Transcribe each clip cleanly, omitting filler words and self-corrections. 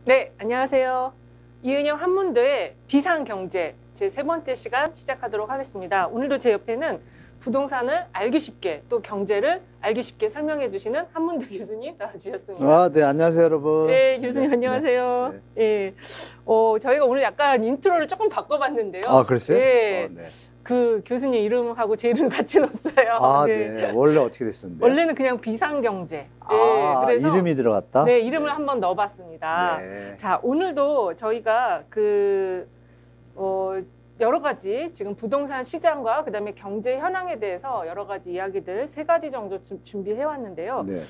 네, 안녕하세요. 이은영 한문도의 비상경제 제 세 번째 시간 시작하도록 하겠습니다. 오늘도 제 옆에는 부동산을 알기 쉽게 또 경제를 알기 쉽게 설명해 주시는 한문도 교수님 나와주셨습니다. 네, 안녕하세요, 여러분. 네, 교수님 안녕하세요. 네. 저희가 오늘 약간 인트로를 조금 바꿔봤는데요. 그랬어요? 네. 네. 그 교수님 이름하고 제 이름 같이 넣었어요. 네. 원래 어떻게 됐었는데? 원래는 그냥 비상경제. 네. 그래서 이름이 들어갔다? 네, 이름을 한번 넣어봤습니다. 네. 자, 오늘도 저희가 여러 가지 지금 부동산 시장과 그다음에 경제 현황에 대해서 여러 가지 이야기들 세 가지 정도 준비해 왔는데요. 네.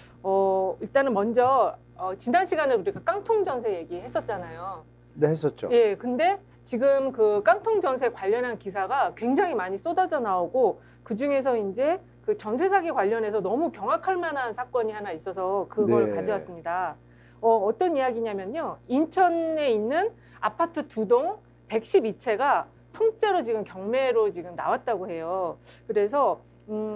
일단은 먼저 지난 시간에 우리가 깡통 전세 얘기했었잖아요. 네, 했었죠. 예, 근데 지금 그 깡통 전세 관련한 기사가 굉장히 많이 쏟아져 나오고 그 중에서 이제 그 전세 사기 관련해서 너무 경악할 만한 사건이 하나 있어서 그걸 네. 가져왔습니다. 어떤 이야기냐면요. 인천에 있는 아파트 2동 112채가 통째로 지금 경매로 지금 나왔다고 해요. 그래서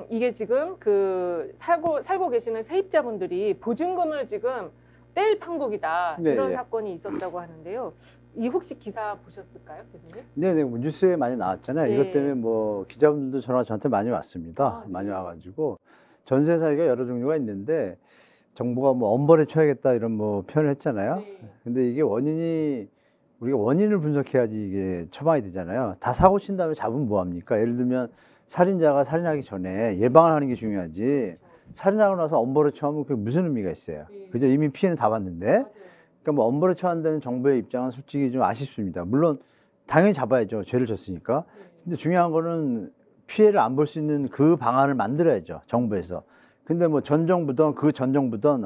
이게 지금 그 살고 계시는 세입자분들이 보증금을 지금 떼일 판국이다. 네, 이런 네. 사건이 있었다고 하는데요. 이 혹시 기사 보셨을까요, 교수님? 네네, 뭐 뉴스에 많이 나왔잖아요. 네. 이것 때문에 뭐 기자분들도 전화 저한테 많이 왔습니다. 네. 많이 와가지고 전세 사기가 여러 종류가 있는데 정부가 뭐 엄벌에 쳐야겠다 이런 뭐 표현을 했잖아요. 네. 근데 이게 우리가 원인을 분석해야지 이게 처방이 되잖아요. 다 사고 친 다음에 잡으면 뭐합니까? 예를 들면 살인자가 살인하기 전에 예방을 하는 게 중요하지. 살인하고 나서 엄벌에 처하면 그게 무슨 의미가 있어요? 네. 그죠? 이미 피해는 다 봤는데. 맞아요. 그러니까 뭐 엄벌에 처한다는 정부의 입장은 솔직히 좀 아쉽습니다. 물론 당연히 잡아야죠. 죄를 졌으니까. 근데 중요한 거는 피해를 안 볼 수 있는 그 방안을 만들어야죠. 정부에서. 근데 뭐 전 정부든 그 전 정부든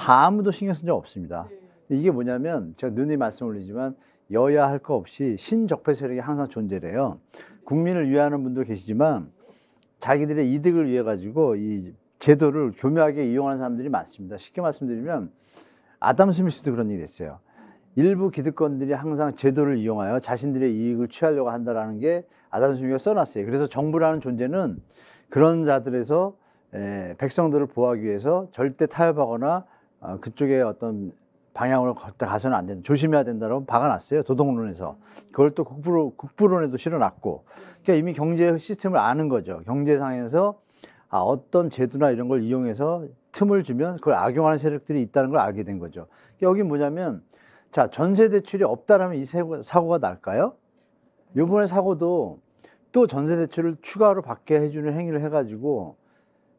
아무도 신경 쓴 적 없습니다. 네. 이게 뭐냐면 제가 누누이 말씀 올리지만 여야 할 거 없이 신적폐 세력이 항상 존재해요. 국민을 위하는 분도 계시지만 자기들의 이득을 위해 가지고 이 제도를 교묘하게 이용하는 사람들이 많습니다. 쉽게 말씀드리면 아담 스미스도 그런 얘기 했어요. 일부 기득권들이 항상 제도를 이용하여 자신들의 이익을 취하려고 한다라는 게 아담 스미스가 써놨어요. 그래서 정부라는 존재는 그런 자들에서 백성들을 보호하기 위해서 절대 타협하거나 그쪽에 어떤 방향으로 걷다 가서는 안 된다. 조심해야 된다고 박아놨어요. 도덕론에서. 그걸 또 국부론에도 실어놨고. 그러니까 이미 경제 시스템을 아는 거죠. 경제상에서 어떤 제도나 이런 걸 이용해서 틈을 주면 그걸 악용하는 세력들이 있다는 걸 알게 된 거죠. 여기 뭐냐면, 자, 전세 대출이 없다라면 이 사고가 날까요? 요번에 사고도 또 전세 대출을 추가로 받게 해주는 행위를 해가지고,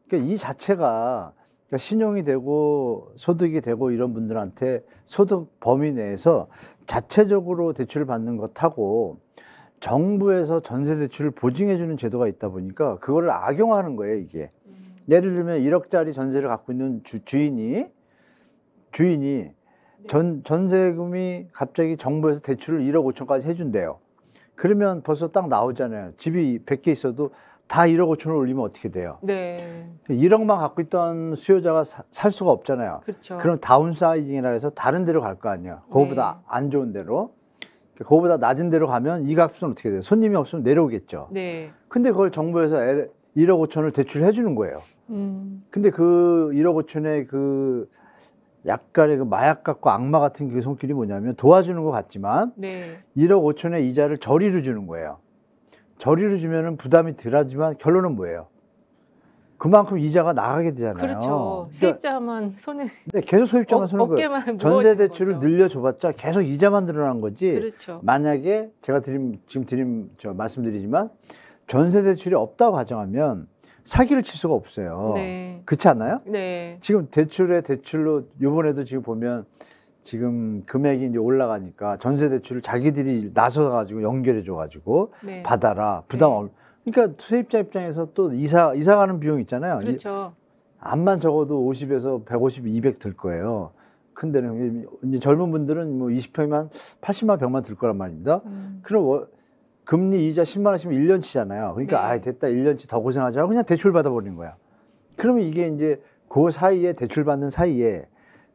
그러니까 이 자체가 그러니까 신용이 되고 소득이 되고 이런 분들한테 소득 범위 내에서 자체적으로 대출을 받는 것하고 정부에서 전세 대출을 보증해주는 제도가 있다 보니까 그거를 악용하는 거예요, 이게. 예를 들면 1억짜리 전세를 갖고 있는 주인이 전세금이 갑자기 정부에서 대출을 1억 5천까지 해준대요. 그러면 벌써 딱 나오잖아요. 집이 100개 있어도 다 1억 5천을 올리면 어떻게 돼요? 네. 1억만 갖고 있던 수요자가 살 수가 없잖아요. 그렇죠. 그럼 다운사이징이라 해서 다른 데로 갈 거 아니에요. 그거보다 안 좋은 데로. 그거보다 낮은 데로 가면 이 값은 어떻게 돼요? 손님이 없으면 내려오겠죠. 네. 근데 그걸 정부에서 1억 5천을 대출해 주는 거예요. 근데 그 1억 5천의 그 약간의 그 마약 같고 악마 같은 그 손길이 뭐냐면 도와주는 것 같지만 네. 1억 5천의 이자를 저리로 주는 거예요. 저리로 주면은 부담이 덜하지만 결론은 뭐예요? 그만큼 이자가 나가게 되잖아요. 그렇죠. 세입자만 손에 근데 계속 소유자만 손을 어깨만 전세 대출을 거죠. 늘려줘봤자 계속 이자만 늘어난 거지. 그렇죠. 만약에 제가 말씀드리지만 전세 대출이 없다고 가정하면 사기를 칠 수가 없어요. 네. 그렇지 않나요? 네. 지금 대출로 요번에도 지금 보면 지금 금액이 이제 올라가니까 전세 대출을 자기들이 나서 가지고 연결해 줘 가지고 네. 받아라. 부담 네. 그러니까 세입자 입장에서 또 이사 가는 비용 있잖아요. 그렇죠. 암만 적어도 50에서 150, 200 들 거예요. 큰 데는 이제 젊은 분들은 뭐 20평이면 80만 100만 들 거란 말입니다. 그럼 금리 이자 10만 원씩면 1년치잖아요. 그러니까 네. 됐다 1년치 더 고생하지 않고 그냥 대출 받아버리는 거야. 그러면 이게 이제 그 사이에 대출 받는 사이에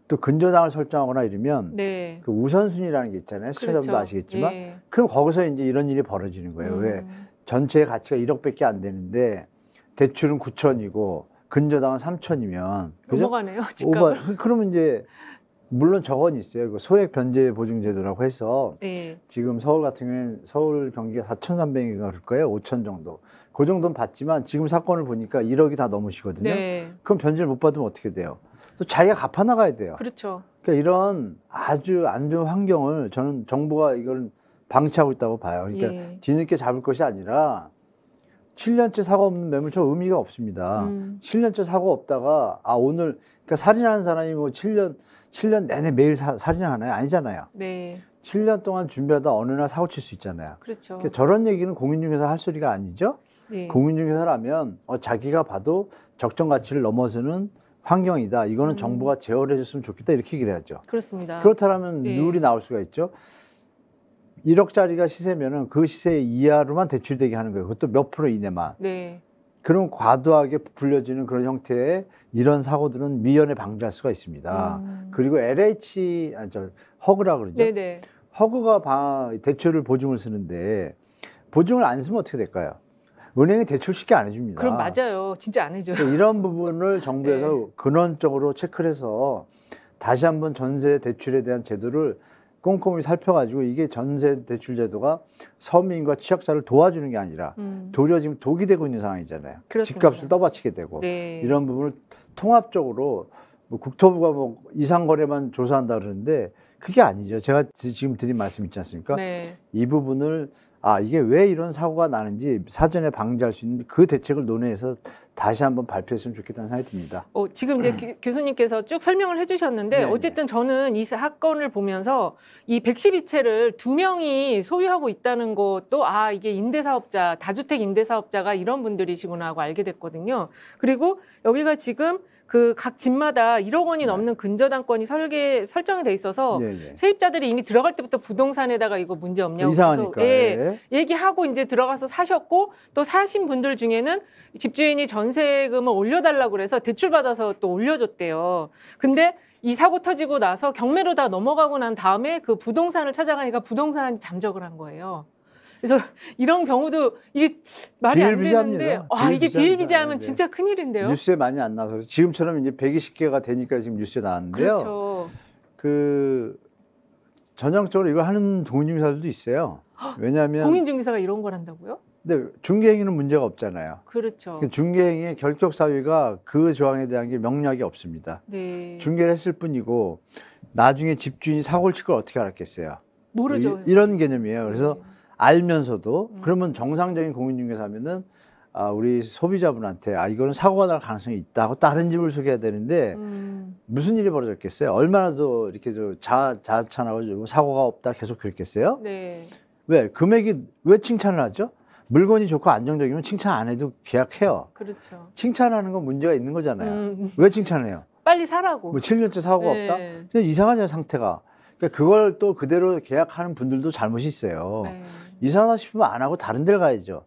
또 근저당을 설정하거나 이러면 네. 그 우선순위라는 게 있잖아요. 시청자분도 그렇죠. 아시겠지만 네. 그럼 거기서 이제 이런 일이 벌어지는 거예요. 왜? 전체의 가치가 1억밖에 안 되는데 대출은 9천이고 근저당은 3천이면 넘어가네요. 집값을. 그러면 이제 물론 저건 있어요. 그 소액 변제 보증 제도라고 해서 네. 지금 서울 같은 경우에는 서울 경기가 4,300인가 그럴 거예요. 5천 정도. 그 정도는 받지만 지금 사건을 보니까 1억이 다 넘으시거든요. 네. 그럼 변제를 못 받으면 어떻게 돼요? 또 자기가 갚아 나가야 돼요. 그렇죠. 그러니까 이런 아주 안 좋은 환경을 저는 정부가 이걸 방치하고 있다고 봐요. 그러니까 예. 뒤늦게 잡을 것이 아니라 7년째 사고 없는 매물 저 의미가 없습니다. 7년째 사고 없다가 오늘 그러니까 살인하는 사람이 뭐 7년 내내 매일 살인하나요? 아니잖아요. 네. 7년 동안 준비하다 어느 날 사고 칠 수 있잖아요. 그렇죠. 그러니까 저런 얘기는 공인중개사 할 소리가 아니죠. 네. 공인중개사라면 자기가 봐도 적정 가치를 넘어서는 환경이다. 이거는 정부가 제어를 해줬으면 좋겠다. 이렇게 얘기를 해야죠. 그렇습니다. 그렇다면 네. 룰이 나올 수가 있죠. 1억짜리가 시세면은 그 시세 이하로만 대출되게 하는 거예요. 그것도 몇 프로 이내만. 네. 그럼 과도하게 불려지는 그런 형태의 이런 사고들은 미연에 방지할 수가 있습니다. 그리고 허그라 그러죠. 네네. 허그가 대출을 보증을 쓰는데 보증을 안 쓰면 어떻게 될까요? 은행이 대출 쉽게 안 해줍니다. 그럼 맞아요. 진짜 안 해줘요. 이런 부분을 정부에서 네. 근원적으로 체크를 해서 다시 한번 전세 대출에 대한 제도를 꼼꼼히 살펴가지고 이게 전세 대출 제도가 서민과 취약자를 도와주는 게 아니라 도리어 지금 독이 되고 있는 상황이잖아요. 그렇습니다. 집값을 떠받치게 되고 네. 이런 부분을 통합적으로 뭐 국토부가 뭐 이상거래만 조사한다 그러는데 그게 아니죠. 제가 지금 드린 말씀 있지 않습니까? 네. 이 부분을 이게 왜 이런 사고가 나는지 사전에 방지할 수 있는 그 대책을 논의해서 다시 한번 발표했으면 좋겠다는 생각이 듭니다. 지금 이제 교수님께서 쭉 설명을 해주셨는데 네, 어쨌든 저는 이 사건을 보면서 이 112채를 2명이 소유하고 있다는 것도 이게 임대사업자, 다주택 임대사업자가 이런 분들이시구나 하고 알게 됐거든요. 그리고 여기가 지금 그 각 집마다 1억 원이 넘는 근저당권이 설정이 돼 있어서 세입자들이 이미 들어갈 때부터 부동산에다가 이거 문제 없냐고 이상하니까 얘기하고 이제 들어가서 사셨고 또 사신 분들 중에는 집주인이 전세금을 올려달라고 그래서 대출받아서 또 올려줬대요. 근데 이 사고 터지고 나서 경매로 다 넘어가고 난 다음에 그 부동산을 찾아가니까 부동산이 잠적을 한 거예요. 그래서 이런 경우도 이게 말이 안 되는데 이게 비일비재하면 진짜 큰일인데요. 뉴스에 많이 안 나와서 지금처럼 이제 120개가 되니까 지금 뉴스에 나왔는데요. 그렇죠. 그 전형적으로 이거 하는 공인중개사들도 있어요. 왜냐하면 공인중개사가 이런 걸 한다고요? 근데 중개행위는 문제가 없잖아요. 그렇죠. 중개행위의 결격 사유가 그 조항에 대한 게 명료하게 없습니다. 네. 중개를 했을 뿐이고 나중에 집주인이 사고를 칠 걸 어떻게 알았겠어요? 모르죠. 이런 개념이에요. 그래서 알면서도 그러면 정상적인 공인중개사면은 우리 소비자분한테 이거는 사고가 날 가능성이 있다고 다른 집을 소개해야 되는데 무슨 일이 벌어졌겠어요? 얼마나 더 이렇게 자찬하고 사고가 없다 계속 그랬겠어요? 네. 왜 금액이 왜 칭찬을 하죠? 물건이 좋고 안정적이면 칭찬 안 해도 계약해요. 그렇죠. 칭찬하는 건 문제가 있는 거잖아요. 왜 칭찬해요? 빨리 사라고. 뭐 7년째 사고가 없다? 근데 이상하죠, 상태가. 그러니까 그걸 또 그대로 계약하는 분들도 잘못이 있어요. 이상하다 싶으면 안 하고 다른 데를 가야죠.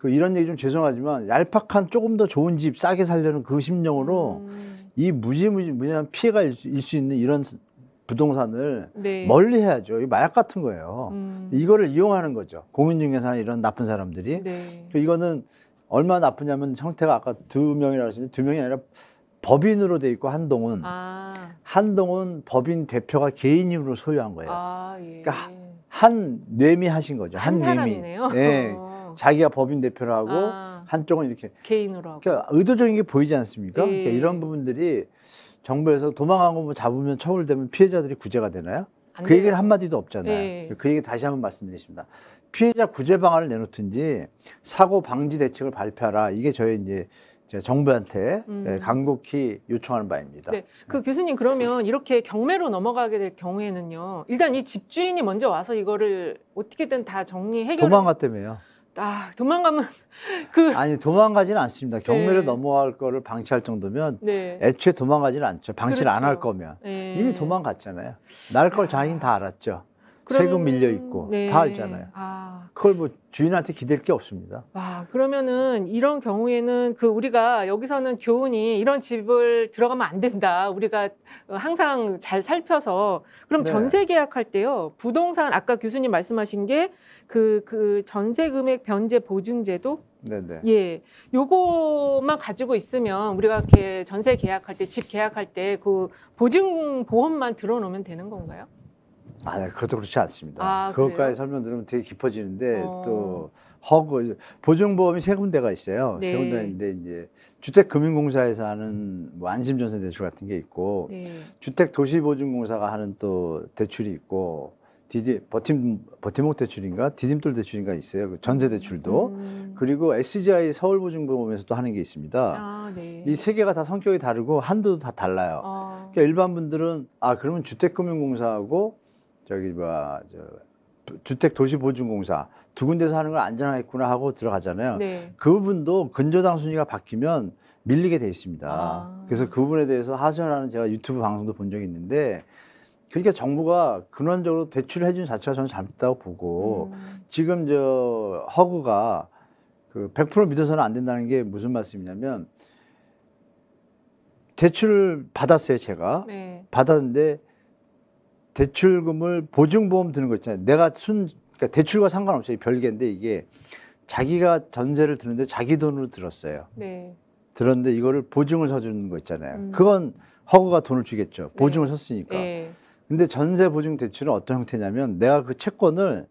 이런 얘기 좀 죄송하지만 얄팍한 조금 더 좋은 집 싸게 살려는 그 심정으로 이 무지무지한 피해가 일 수 있는 이런 부동산을 멀리 해야죠. 이 마약 같은 거예요. 이거를 이용하는 거죠. 공인중개사 이런 나쁜 사람들이. 이거는 얼마나 나쁘냐면 형태가 아까 2명이라고 하시는데 2명이 아니라 법인으로 돼 있고 한동은 법인 대표가 개인 힘으로 소유한 거예요. 예. 그러니까 한 뇌미 하신 거죠. 한 뇌미. 사람이네요. 네. 자기가 법인 대표를 하고 한쪽은 이렇게 개인으로 하고. 그러니까 의도적인 게 보이지 않습니까? 그러니까 이런 부분들이 정부에서 도망간 거 뭐 잡으면 처벌되면 피해자들이 구제가 되나요? 그 얘기는 한마디도 없잖아요. 그 얘기 다시 한번 말씀드리겠습니다. 피해자 구제 방안을 내놓든지 사고 방지 대책을 발표하라. 이게 저희 이제 정부한테 간곡히 요청하는 바입니다. 네. 교수님 그러면 이렇게 경매로 넘어가게 될 경우에는요. 일단 이 집주인이 먼저 와서 이거를 어떻게든 다 해결. 도망갔다며요. 도망가면 아니 도망가지는 않습니다. 경매로 넘어갈 거를 방치할 정도면 애초에 도망가지는 않죠. 방치를 안 할 거면 이미 도망갔잖아요. 날 걸 자기는 다 알았죠. 세금 밀려 있고 다 알잖아요. 그걸 뭐 주인한테 기댈 게 없습니다. 그러면은 이런 경우에는 우리가 여기서는 교훈이 이런 집을 들어가면 안 된다. 우리가 항상 잘 살펴서 그럼 전세 계약할 때요. 부동산 아까 교수님 말씀하신 게 그 전세 금액 변제 보증제도 네네. 예, 요거만 가지고 있으면 우리가 이렇게 전세 계약할 때, 집 계약할 때 그 보증 보험만 들어놓으면 되는 건가요? 아, 네, 그것도 그렇지 않습니다. 아, 그것까지 그래요? 설명드리면 되게 깊어지는데 어. 보증보험이 세 군데가 있어요. 세 네. 군데가 있는데 이제 주택금융공사에서 하는 뭐 안심전세 대출 같은 게 있고 네. 주택도시보증공사가 하는 또 대출이 있고 버팀목 대출인가 디딤돌 대출인가 있어요. 그 전세 대출도 그리고 SGI 서울보증보험에서 또 하는 게 있습니다. 아, 네. 이 세 개가 다 성격이 다르고 한도도 다 달라요. 그러니까 일반 분들은 아 그러면 주택금융공사하고 저기 주택도시보증공사 두 군데서 하는 걸 안전하겠구나 하고 들어가잖아요. 네. 그 부분도 근저당 순위가 바뀌면 밀리게 돼 있습니다. 아. 그래서 그 부분에 대해서 하소연하는 제가 유튜브 방송도 본 적이 있는데 그러니까 정부가 근원적으로 대출을 해준 자체가 저는 잘못됐다고 보고 지금 저 허그가 그 100% 믿어서는 안 된다는 게 무슨 말씀이냐면 대출을 받았어요, 제가. 네. 받았는데 대출금을 보증보험 드는 거 있잖아요. 그러니까 대출과 상관없어요. 별개인데 이게 자기가 전세를 드는데 자기 돈으로 들었어요. 네. 들었는데 이거를 보증을 서주는 거 있잖아요. 그건 허그가 돈을 주겠죠. 보증을 섰으니까. 네. 근데 전세 보증 대출은 어떤 형태냐면 내가 그 채권을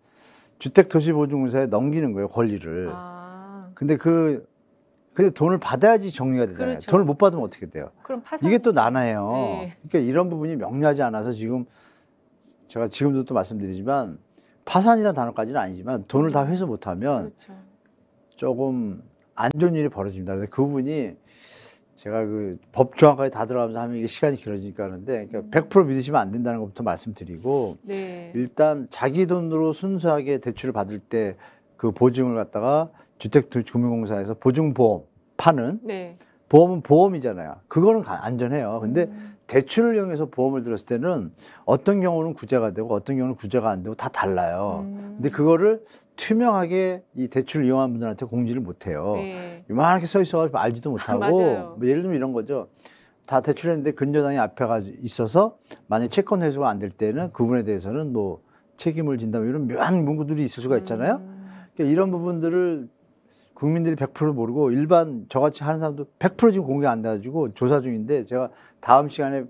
주택도시보증공사에 넘기는 거예요, 권리를. 아. 근데 근데 돈을 받아야지 정리가 되잖아요. 그렇죠. 돈을 못 받으면 어떻게 돼요? 그럼 파산. 이게 또 나나요. 네. 그러니까 이런 부분이 명료하지 않아서 지금 제가 지금도 또 말씀드리지만 파산이라는 단어까지는 아니지만 돈을 다 회수 못하면 그렇죠. 조금 안 좋은 일이 벌어집니다. 그래서 그 부분이 제가 그 법 조항까지 다 들어가면서 하면 이게 시간이 길어지니까 하는데 그러니까 100% 믿으시면 안 된다는 것부터 말씀드리고 네. 일단 자기 돈으로 순수하게 대출을 받을 때 그 보증을 갖다가 주택금융공사에서 보증보험 파는 네. 보험은 보험이잖아요. 그거는 안전해요. 근데 대출을 이용해서 보험을 들었을 때는 어떤 경우는 구제가 되고 어떤 경우는 구제가 안 되고 다 달라요. 근데 그거를 투명하게 이 대출을 이용한 분들한테 공지를 못 해요. 네. 이만하게 써 있어가지고 알지도 못하고 맞아요. 뭐 예를 들면 이런 거죠. 다 대출했는데 근저당이 앞에가 있어서 만약 채권 회수가 안 될 때는 그분에 대해서는 뭐 책임을 진다면 이런 묘한 문구들이 있을 수가 있잖아요. 그러니까 이런 부분들을 국민들이 100% 모르고 일반 저같이 하는 사람도 100% 지금 공개 안 돼가지고 조사 중인데 제가 다음 시간에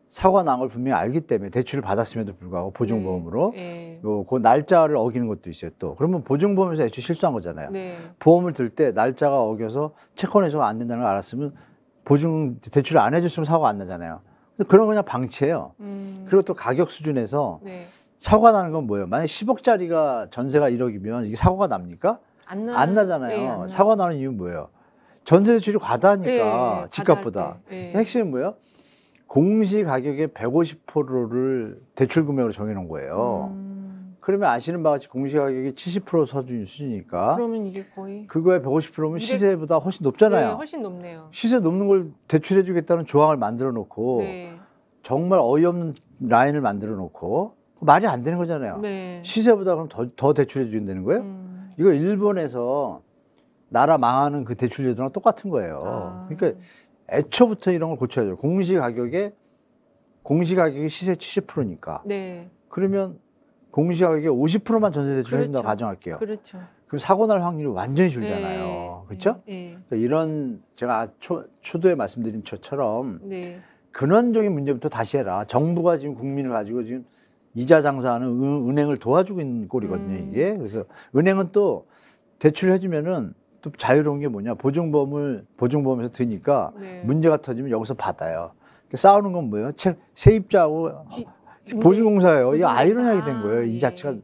사고가 난 걸 분명히 알기 때문에 대출을 받았음에도 불구하고 보증보험으로 네. 그 날짜를 어기는 것도 있어요 또. 그러면 보증보험에서 애초에 실수한 거잖아요. 네. 보험을 들 때 날짜가 어겨서 채권 회수가 안 된다는 걸 알았으면 대출을 안 해줬으면 사고가 안 나잖아요. 그런 거 그냥 방치해요. 그리고 또 가격 수준에서 네. 사고가 나는 건 뭐예요? 만약 10억짜리가 전세가 1억이면 이게 사고가 납니까? 안 나잖아요. 네, 안 사고가 나는 이유는 뭐예요? 전세 대출이 과다하니까 네, 집값보다. 네. 핵심은 뭐예요? 공시 가격의 150%를 대출 금액으로 정해놓은 거예요. 그러면 아시는 바와 같이 공시 가격이 70% 수준이니까 그러면 이게 거의 그거에 150%면 200... 시세보다 훨씬 높잖아요. 네, 훨씬 높네요. 시세 높는 걸 대출해주겠다는 조항을 만들어 놓고 네. 정말 어이없는 라인을 만들어 놓고 말이 안 되는 거잖아요. 네. 시세보다 그럼 더 대출해 준다는 거예요? 이거 일본에서 나라 망하는 그 대출 제도랑 똑같은 거예요. 그러니까 애초부터 이런 걸 고쳐야죠. 공시 가격이 시세 70%니까. 네. 그러면 공시 가격의 50%만 전세 대출을 해준다고 그렇죠. 가정할게요. 그렇죠. 그럼 사고 날 확률이 완전히 줄잖아요. 네. 그렇죠? 네. 그러니까 이런 제가 초도에 말씀드린 것처럼 네. 근원적인 문제부터 다시 해라. 정부가 지금 국민을 가지고 지금 이자 장사하는 은행을 도와주고 있는 꼴이거든요, 이게. 그래서 은행은 또 대출을 해주면은 또 자유로운 게 뭐냐. 보증보험에서 드니까 네. 문제가 터지면 여기서 받아요. 싸우는 건 뭐예요? 세입자하고 보증공사예요. 이게 아이러니하게 된 거예요. 이 자체가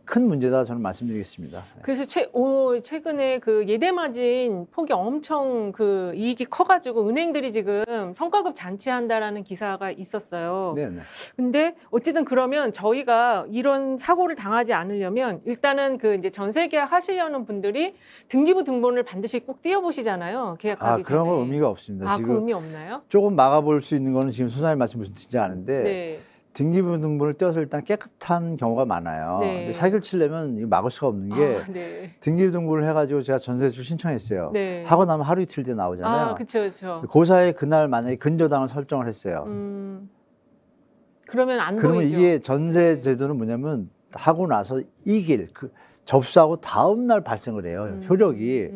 큰 문제다 저는 말씀드리겠습니다. 그래서 최근에 그 예대마진 폭이 엄청 그 이익이 커가지고 은행들이 지금 성과급 잔치한다라는 기사가 있었어요. 네네. 근데 어쨌든 그러면 저희가 이런 사고를 당하지 않으려면 일단은 그 이제 전세 계약 하시려는 분들이 등기부 등본을 반드시 꼭 띄워보시잖아요. 계약하기 전에. 그런 건 의미가 없습니다. 그 의미 없나요? 조금 막아볼 수 있는 거는 지금 소장님 말씀 무슨 뜻인지 아는데. 네. 등기부 등본을 떼어서 일단 깨끗한 경우가 많아요. 네. 근데 사기를 치려면 이거 막을 수가 없는 게 네. 등기부 등본을 해가지고 제가 전세대출 신청했어요. 네. 하고 나면 하루 이틀 뒤에 나오잖아요. 그렇죠, 그렇죠. 고사에 그날 만약에 근저당을 설정을 했어요. 그러면 안 그러면 보이죠. 이게 전세 제도는 뭐냐면 하고 나서 이길 접수하고 다음 날 발생을 해요. 효력이.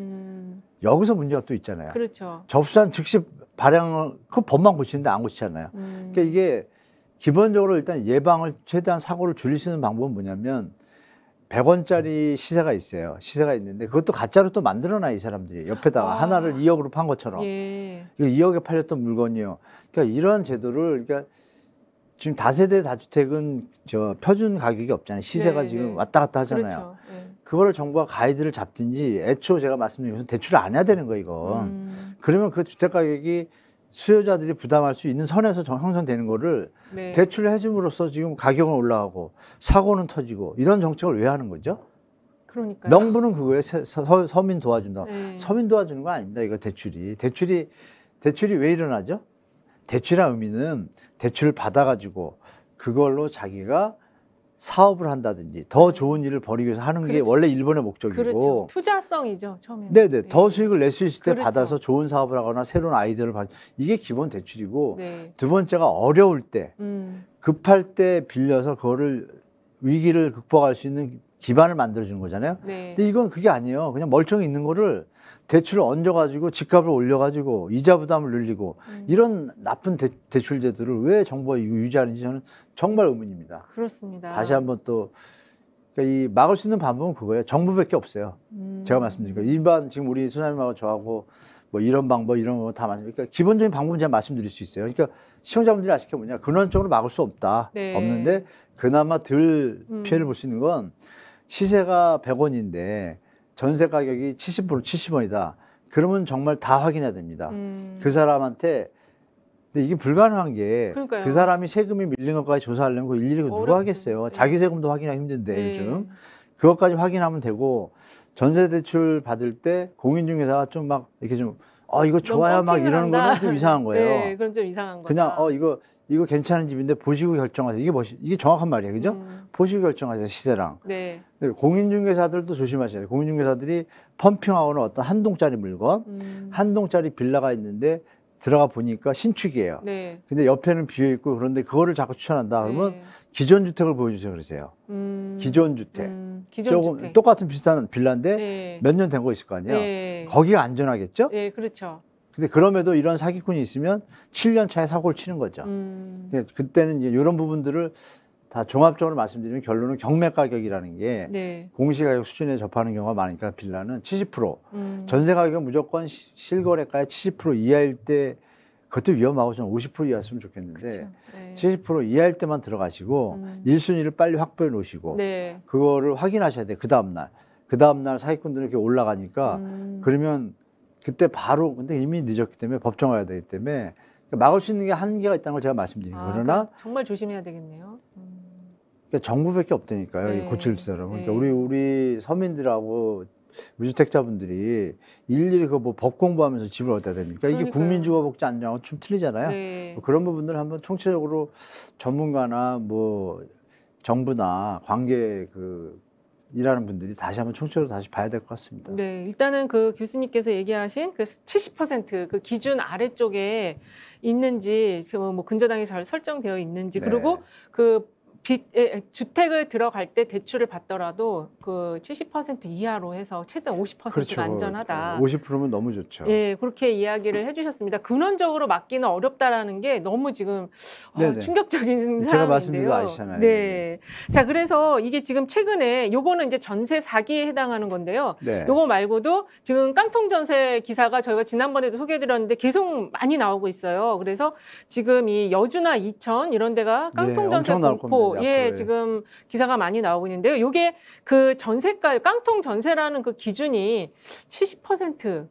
여기서 문제가 또 있잖아요. 그렇죠. 접수한 즉시 발행 그 법만 고치는데 안 고치잖아요. 그러니까 이게 기본적으로 일단 예방을 최대한 사고를 줄일 수 있는 방법은 뭐냐면 100원짜리 시세가 있어요. 시세가 있는데 그것도 가짜로 또 만들어놔 이 사람들이 옆에다가 하나를 2억으로 판 것처럼. 예. 이거 2억에 팔렸던 물건이요. 그러니까 이런 제도를 그러니까 지금 다세대 다주택은 저 표준 가격이 없잖아요. 시세가 네, 지금 네. 왔다 갔다 하잖아요. 그렇죠. 예. 그거를 정부가 가이드를 잡든지 애초 제가 말씀드린 것은 대출을 안 해야 되는 거예요, 이거. 그러면 그 주택 가격이 수요자들이 부담할 수 있는 선에서 형성되는 거를 네. 대출을 해줌으로써 지금 가격은 올라가고 사고는 터지고 이런 정책을 왜 하는 거죠? 그러니까요. 명분은 그거예요. 서민 도와준다. 네. 서민 도와주는 거 아닙니다. 이거 대출이 왜 일어나죠? 대출이라는 의미는 대출을 받아가지고 그걸로 자기가 사업을 한다든지 더 좋은 일을 벌이기 위해서 하는 게 그렇죠. 원래 일본의 목적이고. 그렇죠. 투자성이죠, 처음에는. 네네. 더 수익을 낼 수 있을 때 그렇죠. 받아서 좋은 사업을 하거나 새로운 아이디어를 받 이게 기본 대출이고. 네. 두 번째가 어려울 때, 급할 때 빌려서 그거를 위기를 극복할 수 있는 기반을 만들어주는 거잖아요. 네. 근데 이건 그게 아니에요. 그냥 멀쩡히 있는 거를 대출을 얹어가지고 집값을 올려가지고 이자 부담을 늘리고 이런 나쁜 대출 제도를 왜 정부가 이거 유지하는지 저는 정말 의문입니다. 그렇습니다. 다시 한번 또 그러니까 이 막을 수 있는 방법은 그거예요. 정부밖에 없어요. 제가 말씀드린 거. 일반 지금 우리 소장님하고 저하고 뭐 이런 방법 이런 거 다 말씀. 그러니까 기본적인 방법은 제가 말씀드릴 수 있어요. 그러니까 시청자분들이 아시게 뭐냐 근원적으로 막을 수 없다. 네. 없는데 그나마 덜 피해를 볼 수 있는 건 시세가 100원인데 전세 가격이 70원이다. 그러면 정말 다 확인해야 됩니다. 그 사람한테 근데 이게 불가능한 게 그러니까요. 그 사람이 세금이 밀린 것까지 조사하려면 그 일일이 누가 어렵죠. 하겠어요. 네. 자기 세금도 확인하기 힘든데 네. 요즘 그것까지 확인하면 되고 전세 대출 받을 때 공인중개사가 좀 막 이렇게 좀 이거 좋아요 막 이러는 거는 좀 이상한 거예요. 네, 그건 좀 이상한 거죠. 그냥 이거 괜찮은 집인데 보시고 결정하세요. 이게 정확한 말이에요, 그죠? 보시고 결정하세요 시세랑. 네. 근데 공인중개사들도 조심하셔야 돼요. 공인중개사들이 펌핑하거나 어떤 한 동짜리 물건, 한 동짜리 빌라가 있는데 들어가 보니까 신축이에요. 네. 근데 옆에는 비어 있고 그런데 그거를 자꾸 추천한다 그러면 네. 기존 주택을 보여주세요 그러세요. 기존 주택. 기존 조금 주택. 똑같은 비슷한 빌라인데 네. 몇 년 된 거 있을 거 아니에요. 네. 거기가 안전하겠죠? 네, 그렇죠. 근데 그럼에도 이런 사기꾼이 있으면 7년 차에 사고를 치는 거죠. 근데 그때는 이제 이런 부분들을 다 종합적으로 말씀드리면 결론은 경매 가격이라는 게 네. 공시가격 수준에 접하는 경우가 많으니까 빌라는 70%. 전세 가격은 무조건 실거래가의 70% 이하일 때 그것도 위험하고 좀 50% 이하였으면 좋겠는데 그렇죠. 네. 70% 이하일 때만 들어가시고 1순위를 빨리 확보해 놓으시고 네. 그거를 확인하셔야 돼요. 그 다음날 사기꾼들이 이렇게 올라가니까 그러면 그때 바로 근데 이미 늦었기 때문에 법정 가야 되기 때문에 막을 수 있는 게 한계가 있다는 걸 제가 말씀드린 거예요. 그러나 정말 조심해야 되겠네요. 그러니까 정부밖에 없다니까요. 네. 고칠 사람은. 네. 그러니까 우리 서민들하고 무주택자분들이 일일이 그 뭐 법 공부하면서 집을 얻어야 됩니까? 이게 그러니까요. 국민주거복지 안정하고 좀 틀리잖아요. 네. 뭐 그런 부분들 한번 총체적으로 전문가나 뭐 정부나 관계 일하는 분들이 다시 한번 총체적으로 다시 봐야 될 것 같습니다. 네, 일단은 그 교수님께서 얘기하신 그 70% 기준 아래쪽에 있는지 뭐 근저당이 잘 설정되어 있는지 네. 그리고 주택을 들어갈 때 대출을 받더라도 그 70% 이하로 해서 최대 50%가 그렇죠. 안전하다. 50%면 너무 좋죠. 예, 그렇게 이야기를 해주셨습니다. 근원적으로 막기는 어렵다라는 게 너무 지금 충격적인 제가 상황인데요. 말씀드린 거 아시잖아요. 네. 자, 그래서 이게 지금 최근에 요거는 이제 전세 사기에 해당하는 건데요. 네. 요거 말고도 지금 깡통 전세 기사가 저희가 지난번에도 소개해드렸는데 계속 많이 나오고 있어요. 그래서 지금 이 여주나 이천 이런 데가 깡통 전세 엄청 나올 공포 겁니다, 예, 앞으로. 지금 기사가 많이 나오고 있는데요. 요게 그 전세가 깡통 전세라는 그 기준이 70%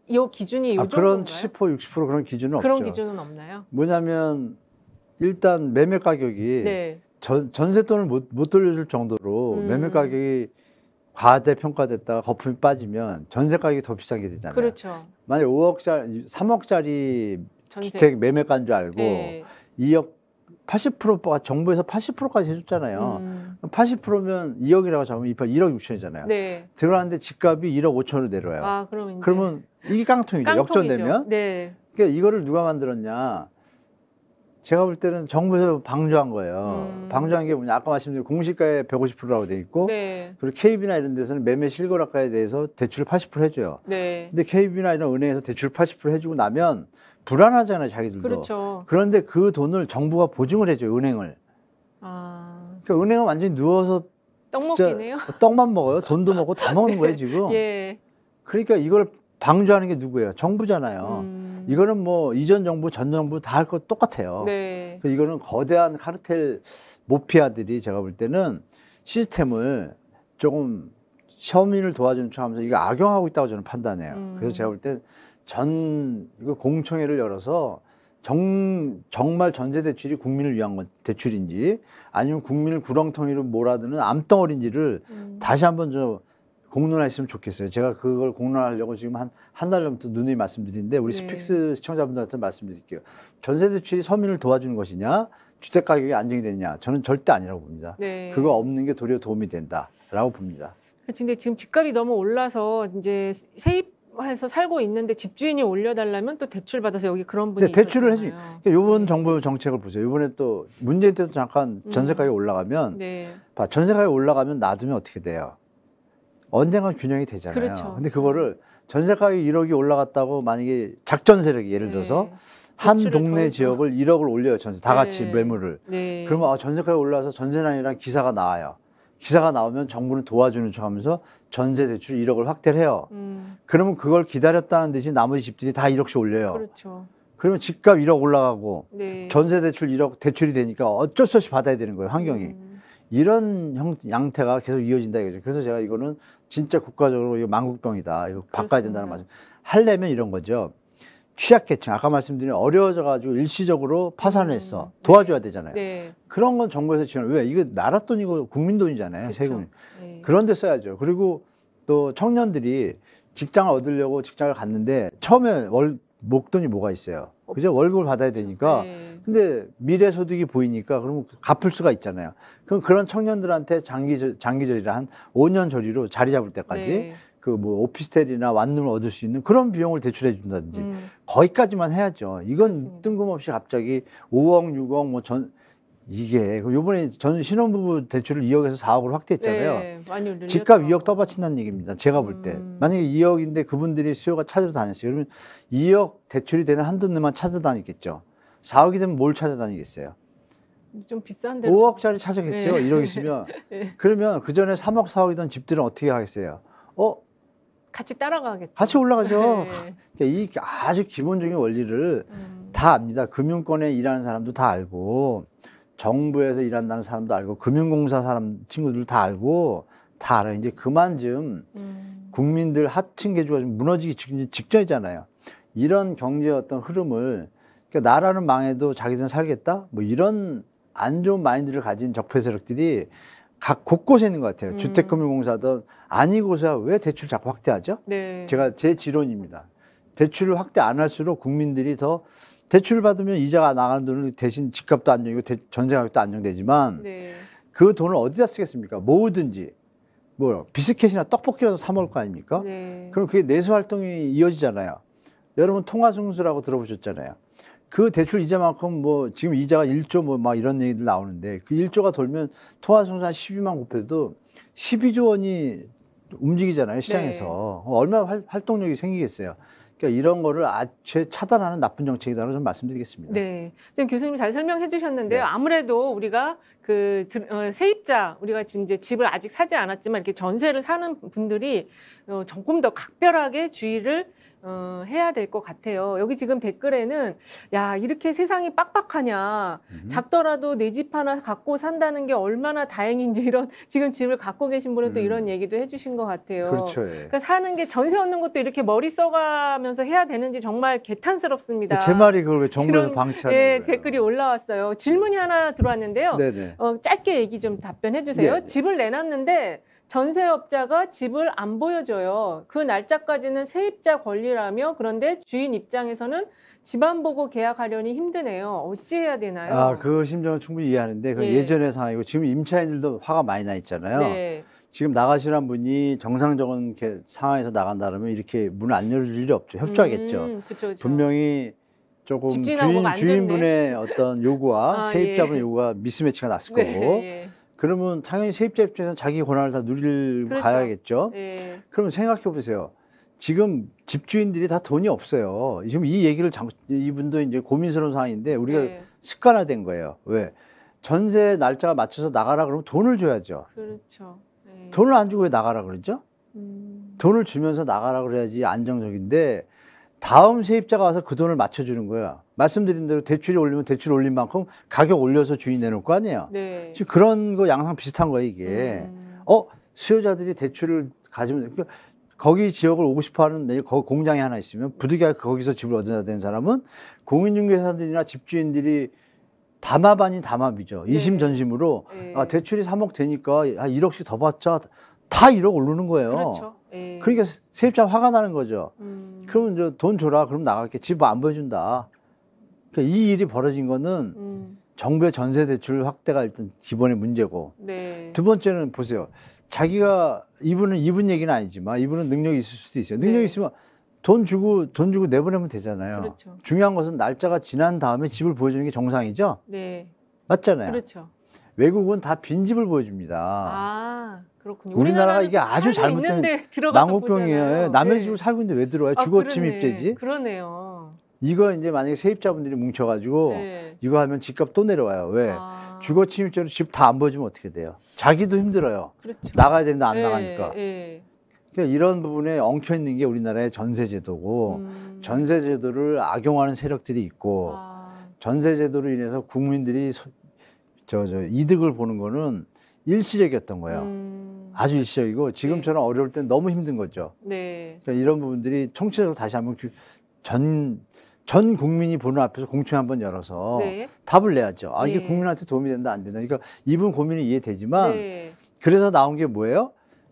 이 기준이 요 그런 정도인가요? 70% 60% 그런 기준은 그런 없죠. 기준은 없나요? 뭐냐면 일단 매매 가격이 네. 전세돈을 못 돌려줄 정도로 매매 가격이 과대평가됐다가 거품이 빠지면 전세 가격이 더 비싸게 되잖아요. 그렇죠. 만약 5억짜리, 3억짜리 전세. 주택 매매가인 줄 알고 네. 2억 80%가 정부에서 80%까지 해줬잖아요. 80%면 2억이라고 잡으면 1억 6천이잖아요. 네. 들어갔는데 집값이 1억 5천으로 내려와요. 아, 그러면 이제 그러면 이게 깡통이죠. 깡통이죠. 역전되면. 네. 그러니까 이거를 누가 만들었냐. 제가 볼 때는 정부에서 방조한 거예요. 방조한 게 뭐냐? 아까 말씀드린 공시가에 150%라고 돼 있고, 네. 그리고 KB나 이런 데서는 매매 실거래가에 대해서 대출 80% 해줘요. 네. 근데 KB나 이런 은행에서 대출 80% 해주고 나면 불안하잖아요, 자기들도. 그렇죠. 그런데 그 돈을 정부가 보증을 해줘요, 은행을. 아, 그러니까 은행은 완전히 누워서 떡 진짜 먹기네요. 떡만 먹어요. 돈도 먹고 다 먹는 거예요, 지금. 예. 그러니까 이걸 방조하는 게 누구예요? 정부잖아요. 이거는 뭐 이전 정부, 전 정부 다 할 거 똑같아요. 네. 이거는 거대한 카르텔 모피아들이 제가 볼 때는 시스템을 조금 서민을 도와주는 척하면서 이거 악용하고 있다고 저는 판단해요. 그래서 제가 볼 때 이거 공청회를 열어서 정말 전세 대출이 국민을 위한 건 대출인지 아니면 국민을 구렁텅이로 몰아드는 암덩어리인지를 다시 한번 공론화했으면 좋겠어요. 제가 그걸 공론화하려고 지금 한 달 전부터 누누이 말씀드리는데 우리 네. 스픽스 시청자분들한테 말씀드릴게요. 전세 대출이 서민을 도와주는 것이냐, 주택 가격이 안정이 되느냐, 저는 절대 아니라고 봅니다. 네. 그거 없는 게 도리어 도움이 된다라고 봅니다. 근데 지금 집값이 너무 올라서 이제 세입해서 살고 있는데 집주인이 올려달라면 또 대출 받아서 여기 그런 분이 대출을 있었잖아요. 해주니까 이번 정부 정책을 보세요. 이번에 또 문재인 때도 잠깐 전세 가격이 올라가면 네. 전세 가격이 올라가면 놔두면 어떻게 돼요? 언젠간 균형이 되잖아요. 그렇죠. 근데 그거를 전세 가격이 1억이 올라갔다고 만약에 작전 세력이 예를 들어서 한 동네 지역을 1억을 올려요. 전세 다 같이 매물을. 네. 그러면 전세 가격이 올라서 전세난이라는 기사가 나와요. 기사가 나오면 정부는 도와주는 척하면서 전세 대출 1억을 확대를 해요. 그러면 그걸 기다렸다는 듯이 나머지 집들이 다 1억씩 올려요. 그렇죠. 그러면 집값 1억 올라가고 네. 전세 대출 1억 대출이 되니까 어쩔 수 없이 받아야 되는 거예요. 환경이. 이런 양태가 계속 이어진다 이거죠. 그래서 제가 이거는 진짜 국가적으로 이거 만국병이다. 이거 바꿔야 된다는 말씀. 하려면 이런 거죠. 취약계층, 아까 말씀드린 어려워져가지고 일시적으로 파산을 했어. 도와줘야 되잖아요. 네. 그런 건 정부에서 지원. 왜? 이거 나라 돈이고 국민 돈이잖아요. 그렇죠. 세금. 네. 그런 데 써야죠. 그리고 또 청년들이 직장을 얻으려고 직장을 갔는데 처음에 목돈이 뭐가 있어요. 그죠? 월급을 받아야 되니까. 네. 근데 미래 소득이 보이니까 그러면 갚을 수가 있잖아요. 그럼 그런 청년들한테 장기적이라 한 5년 저리로 자리 잡을 때까지 네. 그 뭐 오피스텔이나 완룸을 얻을 수 있는 그런 비용을 대출해 준다든지 거기까지만 해야죠. 이건 그렇습니다. 뜬금없이 갑자기 5억, 6억 뭐 이게 요번에 전 신혼부부 대출을 2억에서 4억으로 확대했잖아요. 네. 많이 올렸죠. 집값 2억 떠받친다는 얘기입니다. 제가 볼 때. 만약에 2억인데 그분들이 수요가 찾아다녔어요. 그러면 2억 대출이 되는 한두 대만 찾아다니겠죠. 4억이 되면 뭘 찾아다니겠어요? 좀 비싼데. 5억짜리 찾아겠죠. 네. 1억 있으면. 네. 그러면 그 전에 3억, 4억이던 집들은 어떻게 하겠어요? 같이 따라가겠죠. 같이 올라가죠. 네. 그러니까 이 아주 기본적인 원리를 다 압니다. 금융권에 일하는 사람도 다 알고, 정부에서 일한다는 사람도 알고, 금융공사 친구들 다 알고, 다 알아요. 이제 그만 좀 국민들 하층 계주가 좀 무너지기 직전이잖아요. 이런 경제 어떤 흐름을, 그러니까 나라는 망해도 자기들은 살겠다? 뭐 이런 안 좋은 마인드를 가진 적폐 세력들이 각 곳곳에 있는 것 같아요. 주택금융공사든 아니고서야 왜 대출 자꾸 확대하죠? 네. 제 지론입니다. 대출을 확대 안 할수록 국민들이 더 대출을 받으면 이자가 나가는 돈을 대신 집값도 안정이고 전세 가격도 안정되지만 네. 그 돈을 어디다 쓰겠습니까? 모으든지 비스켓이나 떡볶이라도 사 먹을 거 아닙니까? 네. 그럼 그게 내수 활동이 이어지잖아요. 여러분 통화승수라고 들어보셨잖아요. 그 대출 이자만큼 뭐 지금 이자가 1조 뭐 막 이런 얘기들 나오는데 그 1조가 돌면 통화승수 한 12만 곱해도 12조 원이 움직이잖아요, 시장에서. 네. 얼마나 활동력이 생기겠어요. 그러니까 이런 거를 차단하는 나쁜 정책이라고 좀 말씀드리겠습니다. 네. 지금 교수님 잘 설명해 주셨는데요. 네. 아무래도 우리가 세입자, 우리가 이제 집을 아직 사지 않았지만 이렇게 전세를 사는 분들이 조금 더 각별하게 주의를 해야 될 것 같아요. 여기 지금 댓글에는 야, 이렇게 세상이 빡빡하냐. 작더라도 내 집 하나 갖고 산다는 게 얼마나 다행인지 이런 지금 집을 갖고 계신 분은 또 이런 얘기도 해주신 것 같아요. 그렇죠. 예. 그러니까 사는 게 전세 얻는 것도 이렇게 머리 써가면서 해야 되는지 정말 개탄스럽습니다. 제 말이 그걸 왜 정부에서 이런, 방치하는 예, 거예요? 댓글이 올라왔어요. 질문이 하나 들어왔는데요. 네네. 짧게 얘기 좀 답변해 주세요. 네네. 집을 내놨는데 전세업자가 집을 안 보여줘요. 그 날짜까지는 세입자 권리라며 그런데 주인 입장에서는 집 안 보고 계약하려니 힘드네요. 어찌해야 되나요? 그 심정은 충분히 이해하는데 그 예. 예전의 상황이고 지금 임차인들도 화가 많이 나 있잖아요. 네. 지금 나가시는 분이 정상적인 상황에서 나간다면 이렇게 문을 안 열릴 일이 없죠. 협조하겠죠. 그쵸, 그쵸. 분명히 조금 집주인하고 안 좋네. 주인분의 어떤 요구와 아, 세입자분의 예. 요구가 미스매치가 났을 네, 거고 예. 그러면 당연히 세입자 입장에서는 자기 권한을 다 누리고 그렇죠. 가야겠죠. 예. 그러면 생각해 보세요. 지금 집주인들이 다 돈이 없어요. 지금 이 얘기를 이분도 이제 고민스러운 상황인데 우리가 예. 습관화된 거예요. 왜? 전세 날짜가 맞춰서 나가라 그러면 돈을 줘야죠. 그렇죠. 예. 돈을 안 주고 왜 나가라 그러죠? 음. 돈을 주면서 나가라 그래야지 안정적인데 다음 세입자가 와서 그 돈을 맞춰주는 거야. 말씀드린 대로 대출이 올리면 대출 올린 만큼 가격 올려서 주인이 내놓을 거 아니에요. 네. 지금 그런 거 양상 비슷한 거예요, 이게. 수요자들이 대출을 가지면, 그러니까 거기 지역을 오고 싶어 하는 거기 공장이 하나 있으면 부득이하게 거기서 집을 얻어야 되는 사람은 공인중개사들이나 집주인들이 담합 아닌 담합이죠. 네. 이심전심으로 네. 아, 대출이 3억 되니까 한 1억씩 더 받자. 다 1억 오르는 거예요. 그렇죠. 예. 그러니까 세입자 화가 나는 거죠. 음. 그러면 저 돈 줘라. 그럼 나갈게. 집 안 보여준다. 그러니까 이 일이 벌어진 거는 정부의 전세 대출 확대가 일단 기본의 문제고. 네. 두 번째는 보세요. 자기가 이분 얘기는 아니지만 이분은 능력이 있을 수도 있어요. 능력이 네. 있으면 돈 주고 내보내면 되잖아요. 그렇죠. 중요한 것은 날짜가 지난 다음에 집을 보여주는 게 정상이죠. 네. 맞잖아요. 그렇죠. 외국은 다 빈집을 보여줍니다. 아, 그렇군요. 우리나라가 이게 아주 잘못된 망국병이에요. 남의 네. 집을 살고 있는데 왜 들어와요? 아, 주거 침입죄지. 그러네요. 이거 이제 만약에 세입자분들이 뭉쳐가지고 네. 이거 하면 집값 또 내려와요. 왜? 아. 주거 침입죄로 집 다 안 보여주면 어떻게 돼요? 자기도 힘들어요. 그렇죠. 나가야 되는데 안 네, 나가니까. 네. 그러니까 이런 부분에 엉켜 있는 게 우리나라의 전세제도고 전세제도를 악용하는 세력들이 있고 전세제도로 인해서 국민들이 이득을 보는 거는 일시적이었던 거예요. 아주 일시적이고 지금처럼 어려울 땐 너무 힘든 거죠. 네. 그러니까 이런 부분들이 총체적으로 다시 한번 전 국민이 보는 앞에서 공청회 한번 열어서 네. 답을 내야죠. 아, 이게 네. 국민한테 도움이 된다, 안 된다. 그러니까 이분 고민이 이해되지만 네. 그래서 나온 게 뭐예요?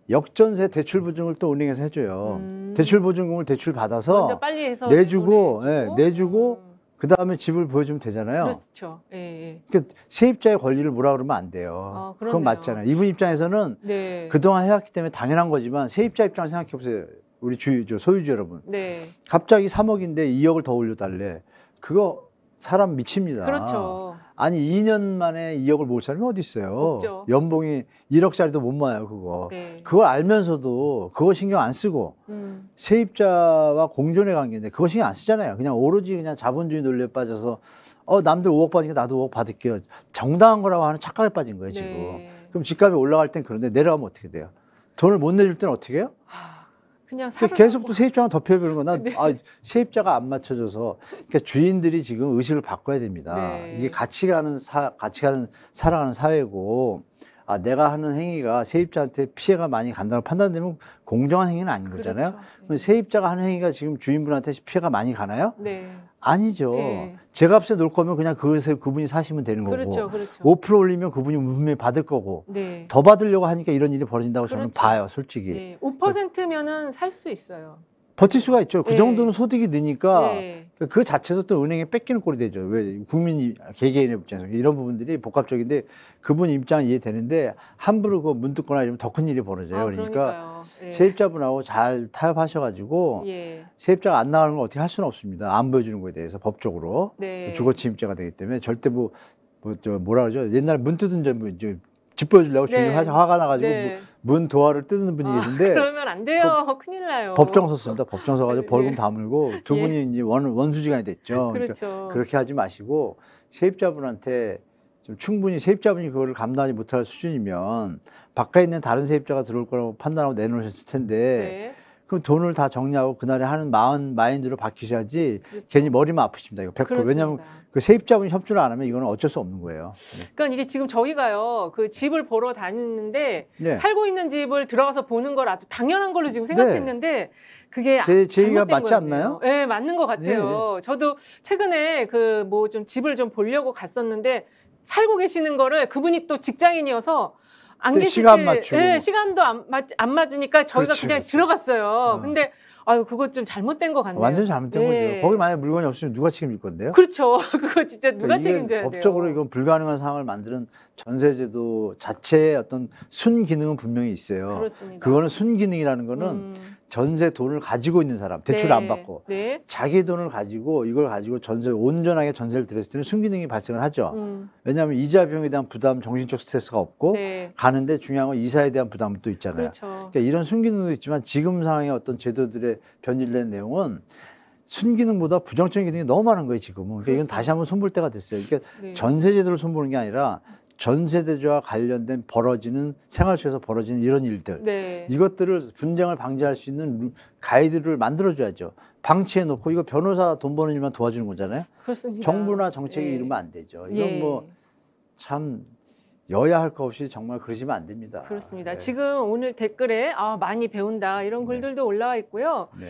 역전세 대출 보증을 또 은행에서 해줘요. 대출 보증금을 대출 받아서 먼저 빨리 해서 내주고 그 다음에 집을 보여주면 되잖아요. 그렇죠. 예, 예. 그러니까 세입자의 권리를 뭐라 그러면 안 돼요. 아, 그건 맞잖아요. 이분 입장에서는 네. 그동안 해왔기 때문에 당연한 거지만 세입자 입장을 생각해 보세요. 우리 소유주 여러분. 네. 갑자기 3억인데 2억을 더 올려달래. 그거 사람 미칩니다. 그렇죠. 아니 2년 만에 2억을 모을 사람이 어디 있어요. 없죠. 연봉이 1억짜리도 못 모아요. 그거. 네. 그걸 알면서도 그거 신경 안 쓰고 세입자와 공존의 관계인데 그거 신경 안 쓰잖아요. 그냥 오로지 그냥 자본주의 논리에 빠져서 남들 5억 받으니까 나도 5억 받을게요. 정당한 거라고 하는 착각에 빠진 거예요. 지금. 네. 그럼 집값이 올라갈 땐 그런데 내려가면 어떻게 돼요? 돈을 못 내줄 때는 어떻게 해요? 그냥 계속 또 세입자가 덮여버리는 거나 네. 세입자가 안 맞춰져서 그러니까 주인들이 지금 의식을 바꿔야 됩니다. 네. 이게 같이 살아가는 사회고 내가 하는 행위가 세입자한테 피해가 많이 간다고 판단되면 공정한 행위는 아닌 거잖아요. 그렇죠. 그럼 세입자가 하는 행위가 지금 주인분한테 피해가 많이 가나요? 네. 아니죠. 네. 제 값에 놓을 거면 그냥 그분이 사시면 되는 거고 그렇죠. 그렇죠. 5% 올리면 그분이 분명히 받을 거고 네. 더 받으려고 하니까 이런 일이 벌어진다고 저는 그렇죠. 봐요. 솔직히. 네. 5%면은 살 수 있어요. 버틸 수가 있죠. 그 네. 정도는 소득이 느니까 네. 그 자체도 또 은행에 뺏기는 꼴이 되죠. 왜 국민이 개개인의 입장에서 이런 부분들이 복합적인데 그분 입장은 이해되는데 함부로 그 문 뜯거나 이러면 더 큰 일이 벌어져요. 그러니까 그러니까요. 네. 세입자분하고 잘 타협하셔가지고 예. 세입자가 안 나가는 걸 어떻게 할 수는 없습니다. 안 보여주는 거에 대해서 법적으로 네. 주거침입죄가 되기 때문에 절대 뭐라 그러죠. 옛날에 문 뜯은 집 보여주려고 주인이 네. 화가 나가지고 네. 문 도화를 뜯는 분이 계신데 그러면 안 돼요. 큰일 나요. 법정 섰습니다. 법정 서가지고 네. 벌금 다 물고 두 예. 분이 이제 원수지간이 됐죠. 그렇죠. 그러니까 그렇게 하지 마시고 세입자분한테 좀 충분히 세입자분이 그거를 감당하지 못할 수준이면 바깥에 있는 다른 세입자가 들어올 거라고 판단하고 내놓으셨을 텐데 네. 그럼 돈을 다 정리하고 그날에 하는 마인드로 바뀌셔야지 그렇죠. 괜히 머리만 아프십니다. 이거 100%. 그렇습니다. 왜냐하면 그 세입자분이 협조를 안 하면 이거는 어쩔 수 없는 거예요. 네. 그러니까 이게 지금 저희가요 그 집을 보러 다니는데 네. 살고 있는 집을 들어가서 보는 걸 아주 당연한 걸로 지금 생각했는데 그게 제 얘기가 잘못된 맞지 거였네요. 않나요? 네, 맞는 것 같아요. 저도 최근에 그 뭐 좀 집을 좀 보려고 갔었는데 살고 계시는 거를 그분이 또 직장인이어서 안 네, 계실 시간 때 맞추고. 네, 시간도 안 맞으니까 저희가 그렇지, 그냥 그렇지. 들어갔어요. 근데 아유 그거 좀 잘못된 것 같네요. 완전 잘못된 네. 거죠. 거기 만약에 물건이 없으면 누가 책임질 건데요? 그렇죠. 그거 진짜 누가 그러니까 이게 책임져야 돼요. 법적으로 이건 불가능한 상황을 만드는 전세제도 자체의 어떤 순기능은 분명히 있어요. 그렇습니다. 그거는 순기능이라는 거는 전세 돈을 가지고 있는 사람, 대출 안 받고 네. 자기 돈을 가지고 이걸 가지고 온전하게 전세를 들였을 때는 순기능이 발생을 하죠. 왜냐하면 이자 비용에 대한 부담, 정신적 스트레스가 없고 네. 가는데 중요한 건 이사에 대한 부담도 있잖아요. 그렇죠. 그러니까 이런 순기능도 있지만 지금 상황의 어떤 제도들의 변질된 내용은 순기능보다 부정적인 기능이 너무 많은 거예요, 지금은. 그러니까 이건 다시 한번 손볼 때가 됐어요. 그러니까 네. 전세제도를 손보는 게 아니라 전세대주와 관련된 벌어지는 생활 속에서 벌어지는 이런 일들, 네. 이것들을 분쟁을 방지할 수 있는 가이드를 만들어줘야죠. 방치해놓고 이거 변호사 돈 버는 일만 도와주는 거잖아요. 그렇습니다. 정부나 정책이 예. 이러면 안 되죠. 이건 예. 뭐 참 여야 할 거 없이 정말 그러시면 안 됩니다. 그렇습니다. 네. 지금 오늘 댓글에 많이 배운다 이런 글들도 올라와 있고요. 네.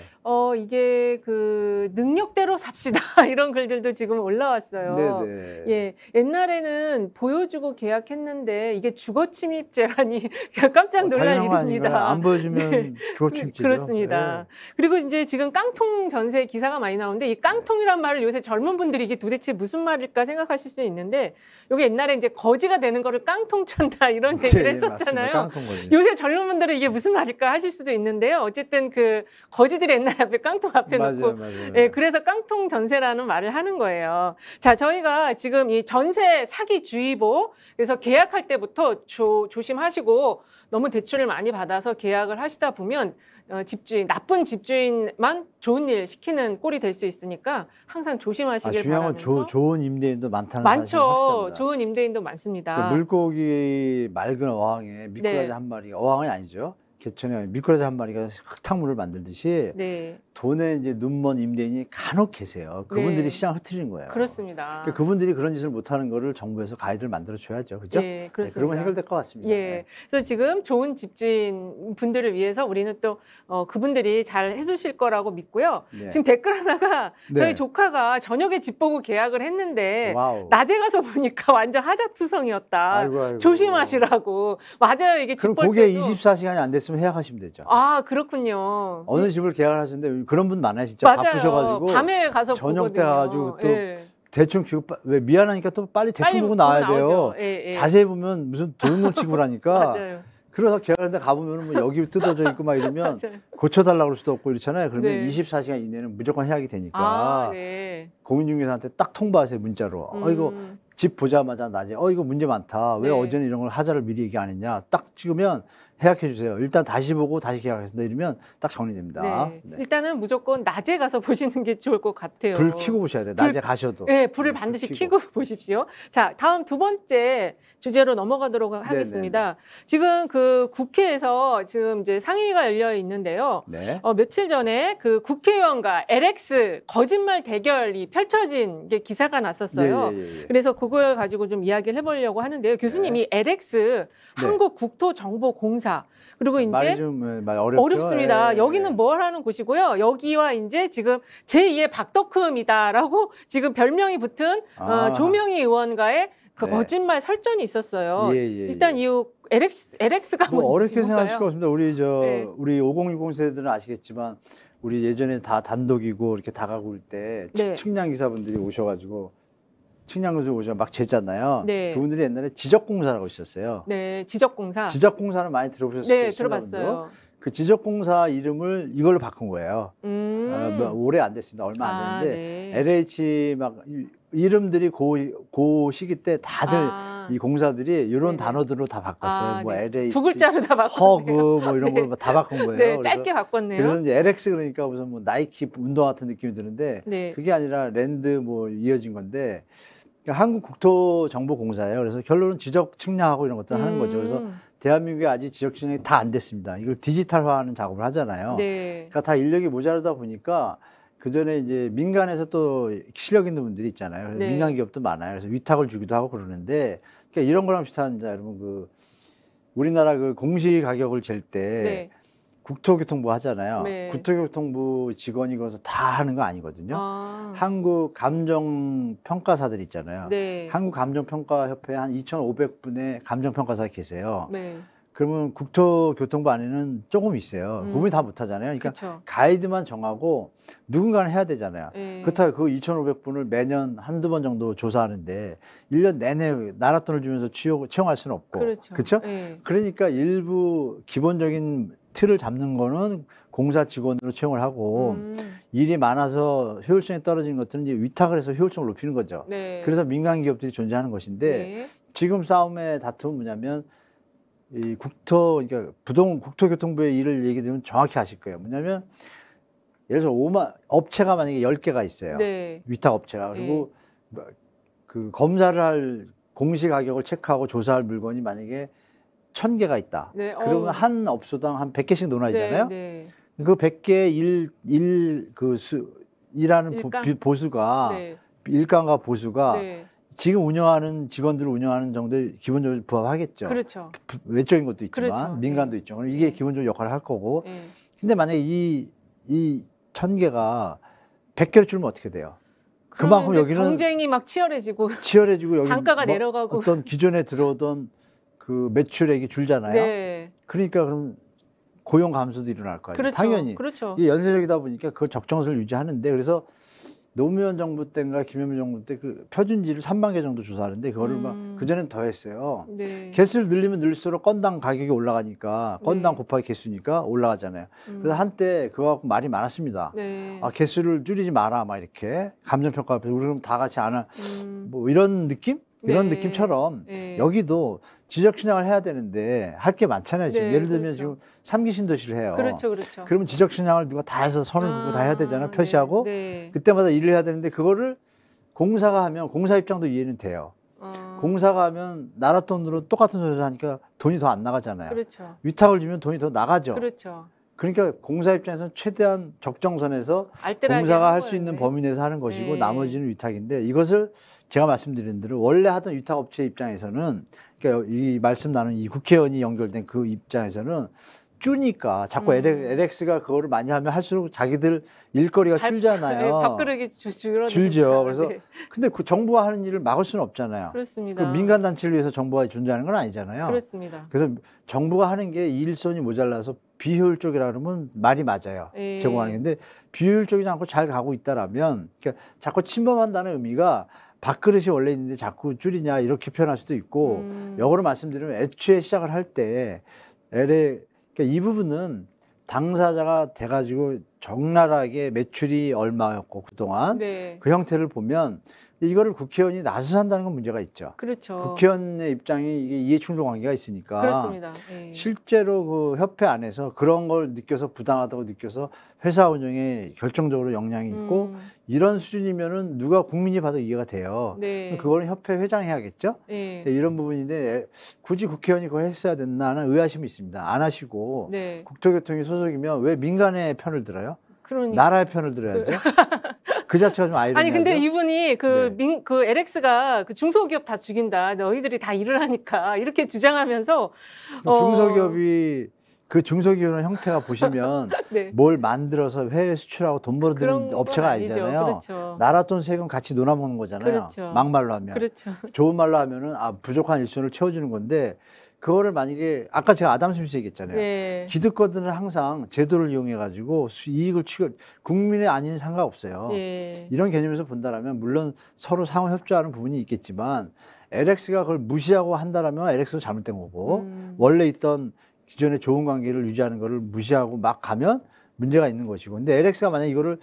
이게 그 능력대로 삽시다 이런 글들도 지금 올라왔어요. 네네. 예, 옛날에는 보여주고 계약했는데 이게 주거침입죄라니 깜짝 놀랄 당연한 거 일입니다. 아닌가요? 안 보여주면 네. 주거침입죄죠. 그렇습니다. 그리고 이제 지금 깡통 전세 기사가 많이 나오는데 이 깡통이란 말을 요새 젊은 분들이 이게 도대체 무슨 말일까 생각하실 수 있는데 이게 옛날에 이제 거지가 되는 거를 깡통 찬다 이런 얘기를 했었잖아요. 깡통거리. 요새 젊은 분들은 이게 무슨 말일까 하실 수도 있는데요. 어쨌든 그 거지들이 옛날 앞에 깡통 앞에 놓고 맞아요. 예, 그래서 깡통 전세라는 말을 하는 거예요. 자, 저희가 지금 이 전세 사기 주의보 그래서 계약할 때부터 조심하시고 너무 대출을 많이 받아서 계약을 하시다 보면 집주인 나쁜 집주인만 좋은 일 시키는 꼴이 될 수 있으니까 항상 조심하시길 중요한 바라면서. 건 좋은 임대인도 많다는 사실 많죠. 확실합니다. 좋은 임대인도 많습니다. 그 물고기 맑은 어항에 미꾸라지 네. 한 마리가 어항이 아니죠. 개천에 미꾸라지 한 마리가 흙탕물을 만들듯이 네, 돈에 이제 눈먼 임대인이 간혹 계세요. 그분들이 네. 시장을 흐트리는 거예요. 그렇습니다. 그러니까 그분들이 그런 짓을 못하는 거를 정부에서 가이드를 만들어 줘야죠, 그렇죠? 예, 그렇습니다. 그러면 해결될 것 같습니다. 예, 네. 그래서 지금 좋은 집주인 분들을 위해서 우리는 또 그분들이 잘 해주실 거라고 믿고요. 네. 지금 댓글 하나가 네. 저희 조카가 저녁에 집 보고 계약을 했는데 와우. 낮에 가서 보니까 완전 하자투성이었다. 아이고. 조심하시라고. 맞아요, 이게 집 그럼 볼 그게 때도. 24시간이 안 됐으면 해약하시면 되죠. 아, 그렇군요. 어느 집을 계약을 하셨는데 그런 분 많아요, 진짜. 맞아요. 바쁘셔가지고 밤에 가서 저녁 때 보거든요. 가가지고 또 예. 대충 왜 미안하니까 또 빨리 대충 보고 나와야 돼요. 나오죠. 예, 예. 자세히 보면 무슨 도둑놈 취급을 하니까. 맞아요. 그래서 계약하는데 가보면 뭐 여기 뜯어져 있고 막 이러면 맞아요. 고쳐달라고 그럴 수도 없고 이렇잖아요. 그러면 네. 24시간 이내는 무조건 해약이 되니까 네. 공인중개사한테 딱 통보하세요, 문자로. 이거 집 보자마자 낮에 이거 문제 많다. 왜 네. 어제는 이런 걸 하자를 미리 얘기 안 했냐. 딱 찍으면 해약해 주세요. 일단 다시 보고 다시 계약하겠습니다. 이러면 딱 정리됩니다. 네. 네. 일단은 무조건 낮에 가서 보시는 게 좋을 것 같아요. 불 켜고 보셔야 돼요. 낮에 가셔도. 네, 불을 네, 반드시 불 켜고 보십시오. 자, 다음 두 번째 주제로 넘어가도록 하겠습니다. 지금 그 국회에서 지금 이제 상임위가 열려 있는데요. 네. 며칠 전에 그 국회의원과 LX 거짓말 대결이 펼쳐진 게 기사가 났었어요. 예. 그래서 그걸 가지고 좀 이야기를 해보려고 하는데요. 교수님이 LX 한국국토정보공사 그리고 이제 말이 좀 어렵죠. 어렵습니다. 예. 여기는 뭘 하는 곳이고요. 여기와 이제 지금 제2의 박덕흠이다라고 지금 별명이 붙은 조명희 의원과의 그 네. 거짓말 설전이 있었어요. 예. 일단 이 LX가 뭐 어렵게 뭔가요? 생각하실 거 없습니다. 우리 네. 우리 5060 세대들은 아시겠지만 우리 예전에 다 단독이고 이렇게 다가구 때 네. 측량 기사분들이 오셔가지고 측량소에 오셔 막 쟀잖아요. 네. 그분들이 옛날에 지적공사라고 있었어요. 네, 지적공사. 지적공사는 많이 들어보셨을 네, 거예요. 들어봤어요. 그 지적공사 이름을 이걸로 바꾼 거예요. 뭐 오래 안 됐습니다. 얼마 안 됐는데 네. LH 막 이름들이 고 시기 때 다들 이 공사들이 이런 네네. 단어들로 다 바꿨어요. 뭐 네. LH, 두 글자로 다 바꿨네요. 허그 뭐 이런 네. 걸 다 바꾼 거예요. 네, 그래서 짧게 바꿨네요. 그래서 이제 LX 그러니까 무슨 뭐 나이키 운동 같은 느낌이 드는데 네. 그게 아니라 랜드 뭐 이어진 건데 그러니까 한국국토정보공사예요. 그래서 결론은 지적 측량하고 이런 것들 하는 거죠. 그래서 대한민국에 아직 지적 측량이 다 안 됐습니다. 이걸 디지털화하는 작업을 하잖아요. 네. 그러니까 다 인력이 모자르다 보니까 그 전에 이제 민간에서 또 실력 있는 분들이 있잖아요. 그래서 네. 민간 기업도 많아요. 그래서 위탁을 주기도 하고 그러는데 그러니까 이런 거랑 비슷합니다. 여러분 그 우리나라 그 공시 가격을 잴 때 네. 국토교통부 하잖아요. 네. 국토교통부 직원이 거기서 다 하는 거 아니거든요. 아. 한국 감정 평가사들 있잖아요. 네. 한국 감정 평가 협회에 한 2,500분의 감정 평가사 계세요. 네. 그러면 국토교통부 안에는 조금 있어요. 그분이 다 못하잖아요. 그러니까 그쵸. 가이드만 정하고 누군가는 해야 되잖아요. 네. 그렇다고 그 2,500분을 매년 한두 번 정도 조사하는데 1년 내내 나랏돈을 주면서 채용할 수는 없고. 그렇죠. 그렇죠? 네. 그러니까 일부 기본적인 틀을 잡는 거는 공사 직원으로 채용을 하고 일이 많아서 효율성이 떨어지는 것들은 이제 위탁을 해서 효율성을 높이는 거죠. 네. 그래서 민간 기업들이 존재하는 것인데 네. 지금 싸움의 다툼은 뭐냐면 이 그러니까 국토교통부의 일을 얘기 드리면 정확히 아실 거예요. 뭐냐면 예를 들어서 업체가 만약에 10개가 있어요. 네. 위탁 업체가. 그리고 그 검사를 할 공시 가격을 체크하고 조사할 물건이 만약에 1000개가 있다. 네. 그러면 한 업소당 한 100개씩 논하잖아요. 네. 네. 그 100개 일하는 일감? 보수가 네. 일감과 보수가 네. 지금 직원들을 운영하는 정도에 기본적으로 부합하겠죠. 그렇죠. 외적인 것도 있지만 그렇죠. 민간도 있죠. 그럼 이게 네. 기본적으로 역할을 할 거고. 네. 근데 만약에 이 1000개가 100개를 줄면 어떻게 돼요? 그만큼 여기는 경쟁이 막 치열해지고 여기 단가가 내려가고 어떤 기존에 들어오던 그 매출액이 줄잖아요. 네. 그러니까 그럼 고용 감소도 일어날 거 아니에요. 그렇죠. 당연히. 그렇죠. 이게 연쇄적이다 보니까 그걸 적정선을 유지하는데 그래서 노무현 정부 때인가 김현미 정부 때 그 표준지를 3만 개 정도 조사하는데 그거를 막 그전엔 더 했어요. 네. 개수를 늘리면 늘릴수록 건당 가격이 올라가니까 건당 네. 곱하기 개수니까 올라가잖아요. 그래서 한때 그거 갖고 말이 많았습니다. 네. 아, 개수를 줄이지 마라 막 이렇게 감정평가 앞에서 우리 그럼 다 같이 안 뭐 이런 느낌? 이런 네. 느낌처럼 네. 여기도 지적신양을 해야 되는데 할 게 많잖아요. 지금 네, 예를 들면 그렇죠. 지금 3기 신도시를 해요. 그렇죠. 그렇죠. 그러면 지적신양을 누가 다 해서 선을 긋고 다 해야 되잖아요. 네. 표시하고 네. 그때마다 일을 해야 되는데 그거를 공사가 하면 공사 입장도 이해는 돼요. 공사가 하면 나라 돈으로 똑같은 소리를 하니까 돈이 더 안 나가잖아요. 그렇죠. 위탁을 주면 돈이 더 나가죠. 그렇죠. 그러니까 공사 입장에서는 최대한 적정선에서 알뜰하게 공사가 하는 할 수 있는 거예요. 범위 내에서 하는 것이고 네. 나머지는 위탁인데 이것을 제가 말씀드린 대로 원래 하던 위탁업체 입장에서는 그러니까 이 말씀 나눈 이 국회의원이 연결된 그 입장에서는 주니까 자꾸 LX가 그거를 많이 하면 할수록 자기들 일거리가 줄잖아요. 네, 밥그릇이 줄어드니까. 줄죠. 그래서 네. 근데 그 정부가 하는 일을 막을 수는 없잖아요. 그렇습니다. 그 민간 단체를 위해서 정부가 존재하는 건 아니잖아요. 그렇습니다. 그래서 정부가 하는 게 일손이 모자라서 비효율적이라 그러면 말이 맞아요. 네. 제공하는 게. 근데 비효율적이지 않고 잘 가고 있다라면 그러니까 자꾸 침범한다는 의미가 밥그릇이 원래 있는데 자꾸 줄이냐 이렇게 표현할 수도 있고 역으로 말씀드리면 애초에 시작을 할 때 그러니까 이 부분은 당사자가 돼가지고 적나라하게 매출이 얼마였고 그동안 네. 그 형태를 보면 이거를 국회의원이 나서서 한다는 건 문제가 있죠. 그렇죠. 국회의원의 입장이 이게 이해충돌 관계가 있으니까 그렇습니다. 네. 실제로 그 협회 안에서 그런 걸 느껴서 부당하다고 느껴서 회사 운영에 결정적으로 영향이 있고 이런 수준이면은 누가 국민이 봐도 이해가 돼요. 네. 그거는 협회 회장이 해야겠죠. 네. 이런 부분인데 굳이 국회의원이 그걸 했어야 됐나 하는 의아심이 있습니다. 안 하시고 네. 국토교통위 소속이면 왜 민간의 편을 들어요? 그러니까. 나라의 편을 들어야죠. 그 자체가 좀 아이러니하죠. 아니 근데 이분이 네. 그 LX가 그 중소기업 다 죽인다. 너희들이 다 일을 하니까 이렇게 주장하면서 중소기업이 그 중소기업의 형태가 보시면 네. 뭘 만들어서 해외 수출하고 돈 벌어들이는 그런 건 업체가 아니죠. 아니잖아요. 그렇죠. 나라 돈 세금 같이 놀아먹는 거잖아요. 그렇죠. 막말로 하면. 그렇죠. 좋은 말로 하면은 부족한 일손을 채워주는 건데 그거를 만약에 아까 제가 아담 스미스 얘기했잖아요. 네. 기득권들은 항상 제도를 이용해 가지고 이익을 국민의 아닌 상관없어요. 네. 이런 개념에서 본다라면 물론 서로 상호 협조하는 부분이 있겠지만 LX가 그걸 무시하고 한다라면 LX도 잘못된 거고 원래 있던 기존의 좋은 관계를 유지하는 거를 무시하고 막 가면 문제가 있는 것이고 근데 LX가 만약 이거를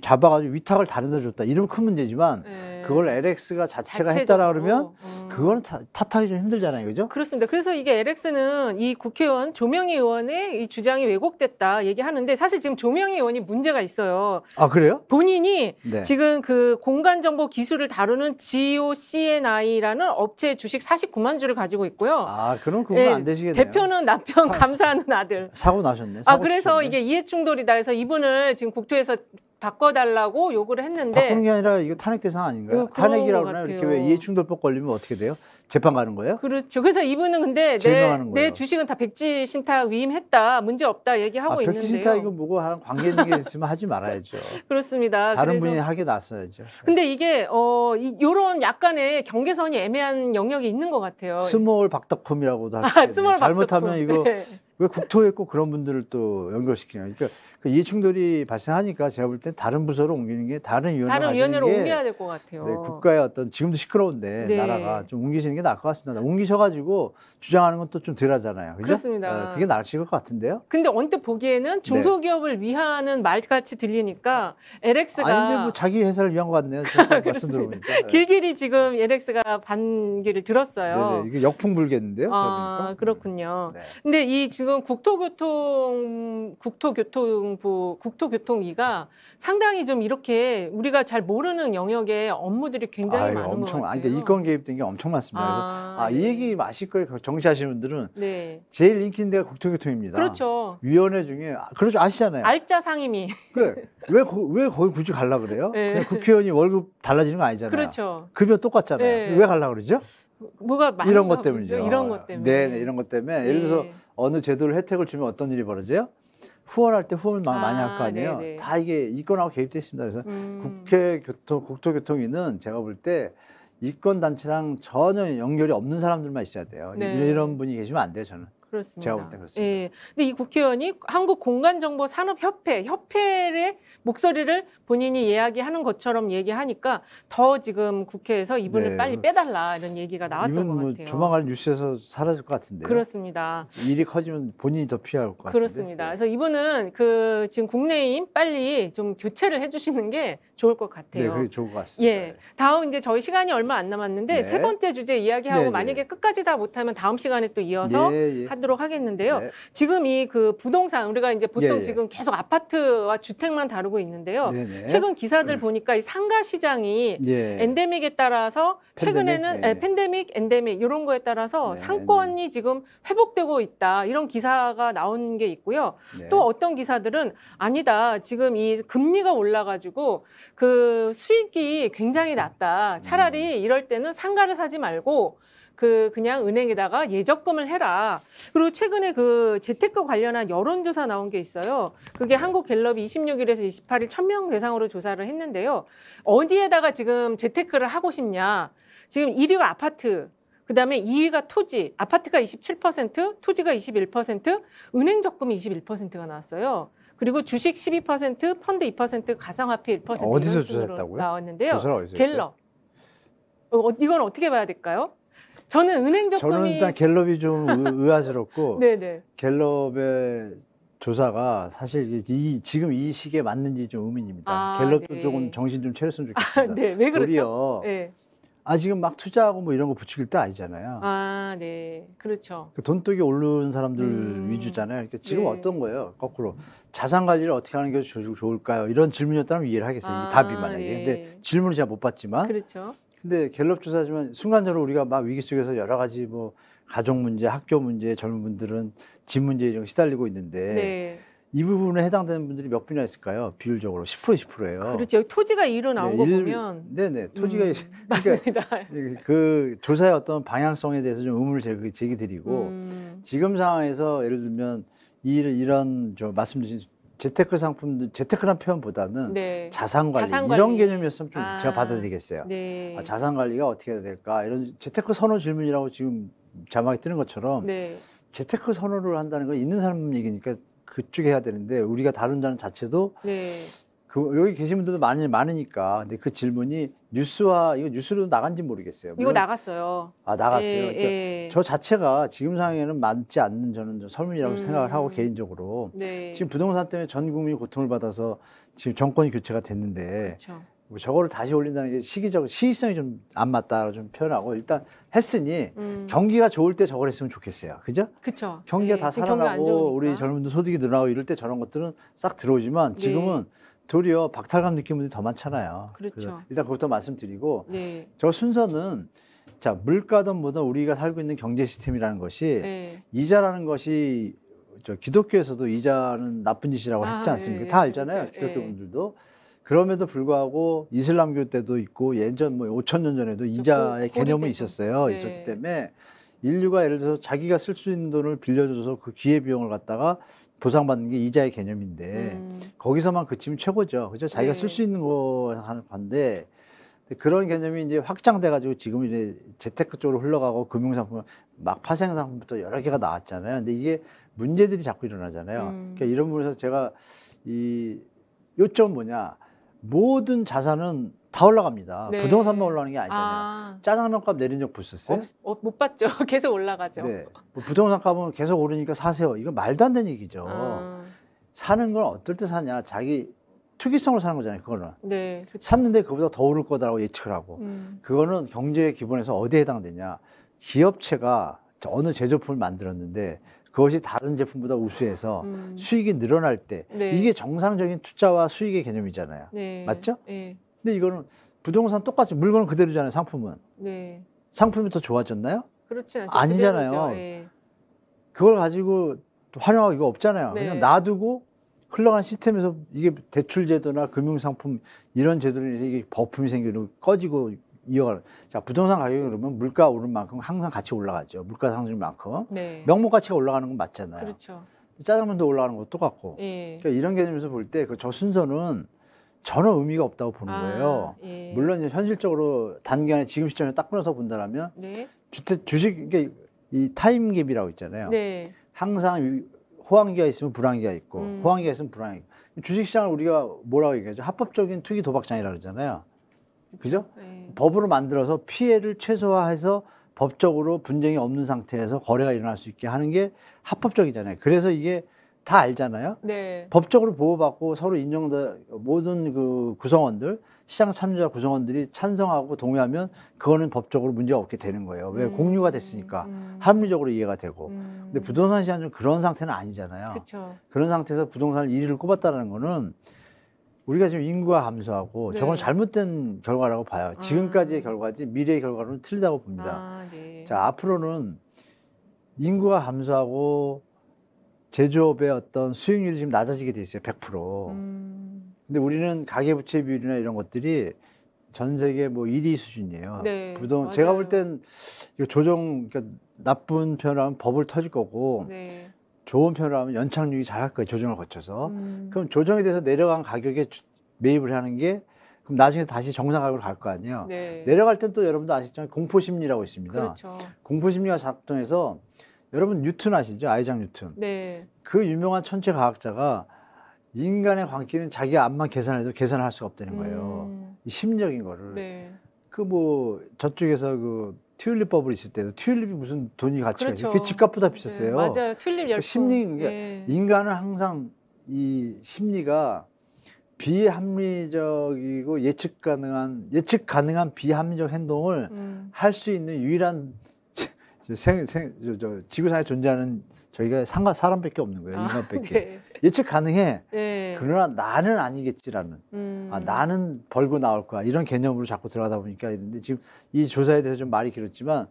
잡아가지고 위탁을 다른 데 줬다 이러면 큰 문제지만 네. 그걸 LX가 자체가 자체적으로. 했다라 그러면 그거는 탓하기 좀 힘들잖아요, 그죠? 그렇습니다. 그래서 이게 LX는 이 국회의원 조명희 의원의 이 주장이 왜곡됐다 얘기하는데 사실 지금 조명희 의원이 문제가 있어요. 아 그래요? 본인이 네. 지금 그 공간정보 기술을 다루는 GOCNI라는 업체 주식 49만 주를 가지고 있고요. 아 그럼 그건 예, 안 되시겠네요. 대표는 남편 감사하는 아들. 사고 나셨네. 아 사고 그래서 치셨네. 이게 이해충돌이다 해서 이분을 지금 국토에서 바꿔달라고 요구를 했는데 바꾸는 게 아니라 이거 탄핵 대상 아닌가요? 그런 탄핵이라고 것 그러나요? 이렇게 같아요. 왜 이해충돌법 걸리면 어떻게 돼요? 재판 가는 거예요? 그렇죠. 그래서 이분은 근데 제명하는 내 거예요. 주식은 다 백지 신탁 위임했다. 문제 없다 얘기하고 있는데요. 백지신탁 이거 뭐고 관계 있는 게 있으면 하지 말아야죠. 그렇습니다. 다른 그래서 분이 하게 놨어야죠. 근데 이게 요런 약간의 경계선이 애매한 영역이 있는 것 같아요. 스몰 박덕컴이라고도 할 수 있어요. 스몰 잘못하면 박덕컴. 이거 네. 왜 국토에 꼭 그런 분들을 또 연결시키냐. 그러니까 그 이해충돌이 발생하니까 제가 볼 땐 다른 부서로 옮기는 게 다른 위원회로 다른 가시는 위원회로 게 옮겨야 될 것 같아요. 네, 국가의 어떤 지금도 시끄러운데 네. 나라가 좀 옮기시는 게 게 나을 것 같습니다. 옮기셔가지고 주장하는 건 또 좀 덜하잖아요. 그죠? 그렇습니다. 그게 나으실 것 같은데요. 근데 언뜻 보기에는 중소기업을 위하는 말같이 들리니까 LX가 아닌데 뭐 자기 회사를 위한 것 같네요. 말씀 들어보니까. 길길이 지금 LX가 반기를 들었어요. 네네, 이게 역풍불겠는데요. 아, 그렇군요. 네. 근데 이 지금 국토교통위가 상당히 좀 이렇게 우리가 잘 모르는 영역의 업무들이 굉장히 많은 것 같아요. 그러니까 이권 개입된 게 엄청 많습니다. 이 네. 얘기 아실 거예요. 정치하시는 분들은. 네. 제일 인기 있는 데가 국토교통입니다. 그렇죠. 위원회 중에 그렇죠, 아시잖아요. 알짜 상임위. 그래. 왜 거기 굳이 갈라 그래요? 네. 그냥 국회의원이 월급 달라지는 거 아니잖아요. 그렇죠. 급여 똑같잖아요. 네. 왜 갈라 그러죠? 뭐가 많은 이런 것 때문이죠. 이런 것 때문에. 네, 이런 것 때문에. 예를 들어서 어느 제도를 혜택을 주면 어떤 일이 벌어져요? 후원할 때 후원을 많이 할 거 아니에요. 네네. 다 이게 이권하고 개입돼 있습니다. 그래서 국토교통위는 제가 볼 때 이권 단체랑 전혀 연결이 없는 사람들만 있어야 돼요. 네. 이런 분이 계시면 안 돼요, 저는. 그렇습니다. 제가 볼 때 그렇습니다. 예. 근데 이 국회의원이 한국공간정보산업협회의 목소리를 본인이 이야기하는 것처럼 얘기하니까 더 지금 국회에서 이분을 네. 빨리 빼달라 이런 얘기가 나왔던 것 이분 같아요. 조만간 뉴스에서 사라질 것 같은데요. 그렇습니다. 일이 커지면 본인이 더 피할 것 같은데. 그렇습니다. 그래서 이분은 그 지금 국내임 빨리 좀 교체를 해주시는 게 좋을 것 같아요. 네, 그게 좋을 것 같습니다. 예. 다음 이제 저희 시간이 얼마 안 남았는데 네. 세 번째 주제 이야기하고 네, 네. 만약에 끝까지 다 못하면 다음 시간에 또 이어서 하도록 하겠는데요. 네. 지금 이 그 부동산 우리가 이제 보통 예. 지금 계속 아파트와 주택만 다루고 있는데요. 네네. 최근 기사들 보니까 이 상가 시장이 예. 엔데믹에 따라서 최근에는 예. 팬데믹, 엔데믹 이런 거에 따라서 네, 상권이 지금 회복되고 있다. 이런 기사가 나온 게 있고요. 네. 또 어떤 기사들은 아니다. 지금 이 금리가 올라가지고 그 수익이 굉장히 낮다. 차라리 이럴 때는 상가를 사지 말고 그냥 은행에다가 예적금을 해라. 그리고 최근에 그 재테크 관련한 여론조사 나온 게 있어요. 그게 한국갤럽이 26일에서 28일 1000명 대상으로 조사를 했는데요. 어디에다가 지금 재테크를 하고 싶냐. 지금 1위가 아파트, 그다음에 2위가 토지, 아파트가 27%, 토지가 21%, 은행 적금이 21%가 나왔어요. 그리고 주식 12%, 펀드 2%, 가상화폐 1% 어디서 이런 순으로 조사했다고요? 나왔는데요. 조사를 어디서 했어요? 갤럽. 이건 어떻게 봐야 될까요? 저는 은행 적금이 저는 일단 갤럽이 좀 의아스럽고 네네. 갤럽의 조사가 사실 지금 이 시기에 맞는지 좀 의문입니다. 갤럽도 네. 조금 정신 좀 차렸으면 좋겠습니다. 네, 왜 그렇죠? 도리어 네. 지금 막 투자하고 뭐 이런 거 부추길 때 아니잖아요. 네, 그렇죠. 돈독이 오르는 사람들 위주잖아요. 그러니까 지금 네. 어떤 거예요? 거꾸로 자산 관리를 어떻게 하는 게 좋을까요? 이런 질문이었다면 이해를 하겠어요. 이 답이 만약에. 네. 근데 질문을 제가 못 봤지만. 그렇죠. 근데 갤럽 조사지만 순간적으로 우리가 막 위기 속에서 여러 가지 뭐 가족 문제, 학교 문제, 젊은 분들은 집 문제 이런 거 시달리고 있는데 네. 이 부분에 해당되는 분들이 몇 분이나 있을까요? 비율적으로 10%예요. 그렇죠. 여기 토지가 2로 나온 거 보면 네네. 토지가 맞습니다. 그 조사의 어떤 방향성에 대해서 좀 의문을 제기 드리고 지금 상황에서 예를 들면 이런 말씀 주신 재테크 상품들, 재테크란 표현보다는 네. 자산관리 자산관리. 이런 개념이었으면 좀 제가 받아들이겠어요. 네. 자산관리가 어떻게 해야 될까? 이런 재테크 선호 질문이라고 지금 자막에 뜨는 것처럼 네. 재테크 선호를 한다는 건 있는 사람 얘기니까 그쪽에 해야 되는데 우리가 다룬다는 자체도 네. 여기 계신 분들도 많으니까 근데 그 질문이 이거 뉴스로 나간지 모르겠어요. 이거 나갔어요. 나갔어요. 예, 그러니까 예. 저 자체가 지금 상황에는 맞지 않는 저는 좀 설문이라고 생각을 하고 개인적으로 네. 지금 부동산 때문에 전 국민이 고통을 받아서 지금 정권이 교체가 됐는데 그렇죠. 뭐 저거를 다시 올린다는 게 시기성이 좀 안 맞다 좀 표현하고 일단 했으니 경기가 좋을 때 저걸 했으면 좋겠어요. 그죠? 그렇죠. 경기가 네. 다 지금 경기가 안 살아나고 좋으니까. 우리 젊은들 소득이 늘어나고 이럴 때 저런 것들은 싹 들어오지만 지금은 도리어 박탈감 느끼는 분들이 더 많잖아요. 그렇죠. 그래서 일단 그것부터 말씀드리고 네. 저 순서는 자 물가든 뭐든 우리가 살고 있는 경제 시스템이라는 것이 네. 이자라는 것이 기독교에서도 이자는 나쁜 짓이라고 했지 않습니까? 네. 다 알잖아요. 그렇죠. 기독교 분들도. 그럼에도 불구하고 이슬람교 때도 있고 예전 뭐 5,000년 전에도 이자의 개념은 있었어요. 네. 있었기 때문에 인류가 예를 들어서 자기가 쓸 수 있는 돈을 빌려줘서 그 기회비용을 갖다가 보상받는 게 이자의 개념인데 거기서만 그치면 최고죠. 그죠? 자기가 네. 쓸 수 있는 거 하는 건데 그런 개념이 이제 확장돼 가지고 지금 이제 재테크 쪽으로 흘러가고 금융상품 막 파생상품부터 여러 개가 나왔잖아요. 근데 이게 문제들이 자꾸 일어나잖아요. 그러니까 이런 부분에서 제가 이 요점 뭐냐 모든 자산은 다 올라갑니다. 네. 부동산만 올라가는 게 아니잖아요. 짜장면 값 내린 적 보셨어요? 못 봤죠. 계속 올라가죠. 네. 뭐 부동산 값은 계속 오르니까 사세요. 이거 말도 안 되는 얘기죠. 사는 건 어떨 때 사냐. 자기 투기성으로 사는 거잖아요. 그거는. 네, 그렇죠. 샀는데 그보다 더 오를 거다라고 예측을 하고. 그거는 경제의 기본에서 어디에 해당되냐. 기업체가 어느 제조품을 만들었는데 그것이 다른 제품보다 우수해서 수익이 늘어날 때 네. 이게 정상적인 투자와 수익의 개념이잖아요. 네. 맞죠? 네. 근데 이거는 부동산 똑같이 물건은 그대로잖아요. 상품은. 네. 상품이 더 좋아졌나요? 그렇지 않죠. 아니잖아요. 그대로죠. 네. 그걸 가지고 활용할 이거 없잖아요. 네. 그냥 놔두고 흘러가는 시스템에서 이게 대출 제도나 금융 상품 이런 제도로 인해서 이게 거품이 생기고 꺼지고 이어가는. 자, 부동산 가격이 그러면 물가 오른 만큼 항상 같이 올라가죠. 물가 상승 만큼. 네. 명목 가치가 올라가는 건 맞잖아요. 그렇죠. 짜장면도 올라가는 것도 똑같고. 예. 그러니까 이런 개념에서 볼 때 저 순서는 전혀 의미가 없다고 보는 거예요. 예. 물론 이제 현실적으로 단기간에 지금 시점에 딱 끊어서 본다면 네. 주식 이게 이 타임갭이라고 있잖아요. 네. 항상 호황기가 있으면 불황기가 있고 호황기가 있으면 불황이 있고. 주식시장을 우리가 뭐라고 얘기하죠? 합법적인 투기 도박장이라고 그러잖아요. 그죠? 네. 법으로 만들어서 피해를 최소화해서 법적으로 분쟁이 없는 상태에서 거래가 일어날 수 있게 하는 게 합법적이잖아요. 그래서 이게 다 알잖아요. 네. 법적으로 보호받고 서로 인정된 모든 그 구성원들, 시장 참여자 구성원들이 찬성하고 동의하면 그거는 법적으로 문제가 없게 되는 거예요. 왜? 공유가 됐으니까 합리적으로 이해가 되고. 근데 부동산 시장은 그런 상태는 아니잖아요. 그렇죠. 그런 상태에서 부동산을 1위를 꼽았다는 거는 우리가 지금 인구가 감소하고 네. 저건 잘못된 결과라고 봐요. 지금까지의 결과지 미래의 결과는 틀리다고 봅니다. 네. 자, 앞으로는 인구가 감소하고 제조업의 어떤 수익률이 지금 낮아지게 돼 있어요. 100%. 근데 우리는 가계부채 비율이나 이런 것들이 전 세계 뭐 1위 수준이에요. 네, 제가 볼 땐 이거 그러니까 나쁜 편으로 하면 법을 터질 거고 네. 좋은 편으로 하면 연착륙이 잘할 거예요. 조정을 거쳐서. 그럼 조정이 돼서 내려간 가격에 매입을 하는 게 그럼 나중에 다시 정상 가격으로 갈 거 아니에요. 네. 내려갈 땐 또 여러분도 아시잖아요. 공포심리라고 있습니다. 그렇죠. 공포심리가 작동해서 여러분 뉴턴 아시죠? 아이작 뉴턴. 네. 그 유명한 천체 과학자가 인간의 광기는 자기 앞만 계산해도 계산을 할 수가 없다는 거예요. 이 심리적인 거를. 네. 그 뭐 저쪽에서 그 튤립 버블 있을 때도 튤립이 무슨 돈이 가치가 그렇죠. 있어요. 그게 집값보다 비쌌어요. 네, 맞아요. 튤립 열풍. 심리, 네. 인간은 항상 이 심리가 비합리적이고 예측 가능한 비합리적 행동을 할 수 있는 유일한 지구상에 존재하는 저희가 사람밖에 없는 거예요. 인간밖에. 네. 예측 가능해. 네. 그러나 나는 아니겠지라는. 나는 벌고 나올 거야. 이런 개념으로 자꾸 들어가다 보니까 있는데 지금 이 조사에 대해서 좀 말이 길었지만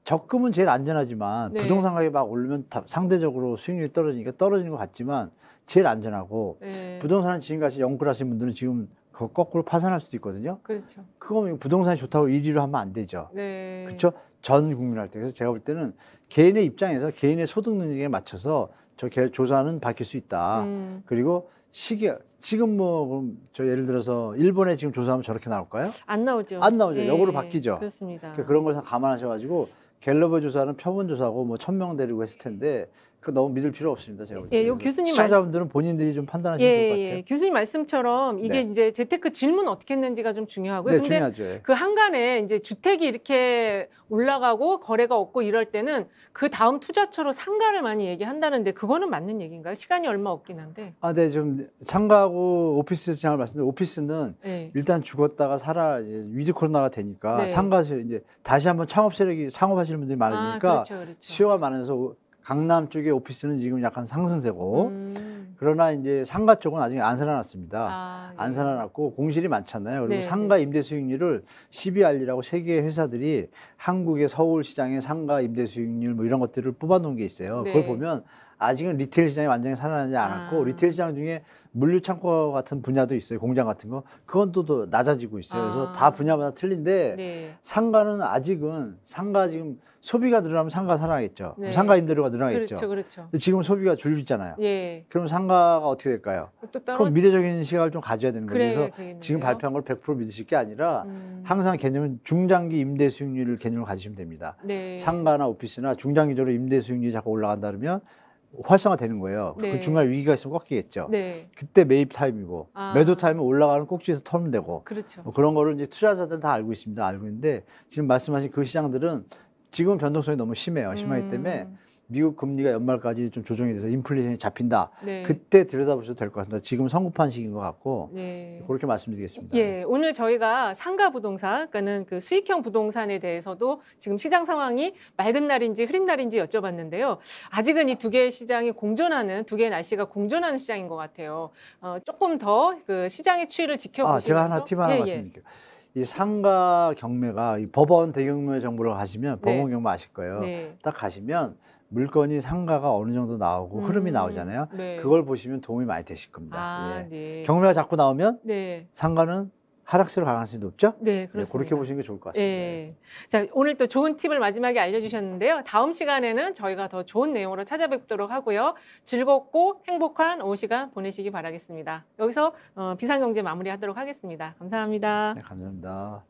적금은 제일 안전하지만 네. 부동산 가격이 막 오르면 상대적으로 수익률이 떨어지니까 떨어지는 것 같지만 제일 안전하고 네. 부동산은 지금같이 연끌하신 분들은 지금 그 거꾸로 파산할 수도 있거든요. 그렇죠. 그거면 부동산이 좋다고 1위로 하면 안 되죠. 네. 그렇죠? 전 국민 할 때. 그래서 제가 볼 때는 개인의 입장에서 개인의 소득 능력에 맞춰서 저 조사는 밝힐 수 있다. 그리고 지금 뭐 저 예를 들어서 일본에 지금 조사하면 저렇게 나올까요? 안 나오죠. 안 나오죠. 네. 역으로 바뀌죠. 그렇습니다. 그러니까 그런 걸 감안하셔가지고 갤럽의 조사는 표본 조사고 뭐 1000명 데리고 했을 텐데 그 너무 믿을 필요 없습니다. 제가 볼 때. 요 교수님 시청자분들은 본인들이 좀 판단하시면 좋을 것 같아요. 교수님 말씀처럼 이게 네. 이제 재테크 질문 어떻게 했는지가 좀 중요하고요. 네, 근데 중요하죠. 예. 그 한간에 이제 주택이 이렇게 올라가고 거래가 없고 이럴 때는 그 다음 투자처로 상가를 많이 얘기한다는데 그거는 맞는 얘기인가요? 시간이 얼마 없긴 한데. 아, 네, 좀 상가하고 오피스 시장을 말씀드리면 오피스는 네. 일단 죽었다가 이제 위드 코로나가 되니까 네. 상가에서 이제 다시 한번 창업 세력이 창업하시는 분들이 많으니까 그렇죠. 수요가 많아서 강남 쪽의 오피스는 지금 약간 상승세고 그러나 이제 상가 쪽은 아직 안 살아났습니다. 네. 안 살아났고 공실이 많잖아요. 그리고 네, 상가 임대 수익률을 CBRE라고 세계 회사들이 한국의 서울 시장의 상가 임대 수익률 뭐 이런 것들을 뽑아놓은 게 있어요. 네. 그걸 보면 아직은 리테일 시장이 완전히 살아나지 않았고 리테일 시장 중에 물류 창고 같은 분야도 있어요. 공장 같은 거. 그건 또 낮아지고 있어요. 그래서 다 분야마다 틀린데 네. 상가는 아직은 상가 지금 소비가 늘어나면 상가 살아나겠죠. 네. 상가 임대료가 늘어나겠죠. 그렇죠. 근데 지금 소비가 줄고 있잖아요. 예. 그럼 상가가 어떻게 될까요? 그럼 미래적인 시각을 좀 가져야 되는 거죠. 그래서 지금 발표한 걸 100% 믿으실 게 아니라 항상 개념은 중장기 임대 수익률을 개념을 가지시면 됩니다. 네. 상가나 오피스나 중장기적으로 임대 수익률이 자꾸 올라간다 그러면 활성화되는 거예요. 네. 그 중간에 위기가 있으면 꺾이겠죠. 네. 그때 매입 타임이고 매도 타임은 올라가는 꼭지에서 털면 되고 그렇죠. 그런 거를 이제 투자자들은 다 알고 있습니다. 알고 있는데 지금 말씀하신 그 시장들은 지금 변동성이 너무 심해요. 심하기 때문에 미국 금리가 연말까지 좀 조정이 돼서 인플레이션이 잡힌다. 네. 그때 들여다보셔도 될 것 같습니다. 지금 성급한 시기인 것 같고 네. 그렇게 말씀드리겠습니다. 예, 오늘 저희가 상가 부동산, 그러니까는 그 수익형 부동산에 대해서도 지금 시장 상황이 맑은 날인지 흐린 날인지 여쭤봤는데요. 아직은 이 두 개의 시장이 공존하는, 두 개의 날씨가 공존하는 시장인 것 같아요. 조금 더 그 시장의 추이를 지켜보시면서. 제가 하나 팁 하나 예, 말씀드릴게요. 이 상가 경매가 이 법원 대경매 정보를 가시면 네. 법원 경매 아실 거예요. 네. 딱 가시면 물건이 상가가 어느 정도 나오고 흐름이 나오잖아요. 네. 그걸 보시면 도움이 많이 되실 겁니다. 아, 예. 네. 경매가 자꾸 나오면 네. 상가는 하락세로 갈 가능성이 높죠? 네, 그렇습니다. 그렇게 보시는 게 좋을 것 같습니다. 예. 자, 오늘 또 좋은 팁을 마지막에 알려주셨는데요. 다음 시간에는 저희가 더 좋은 내용으로 찾아뵙도록 하고요. 즐겁고 행복한 오후 시간 보내시기 바라겠습니다. 여기서 비상경제 마무리하도록 하겠습니다. 감사합니다. 네, 감사합니다.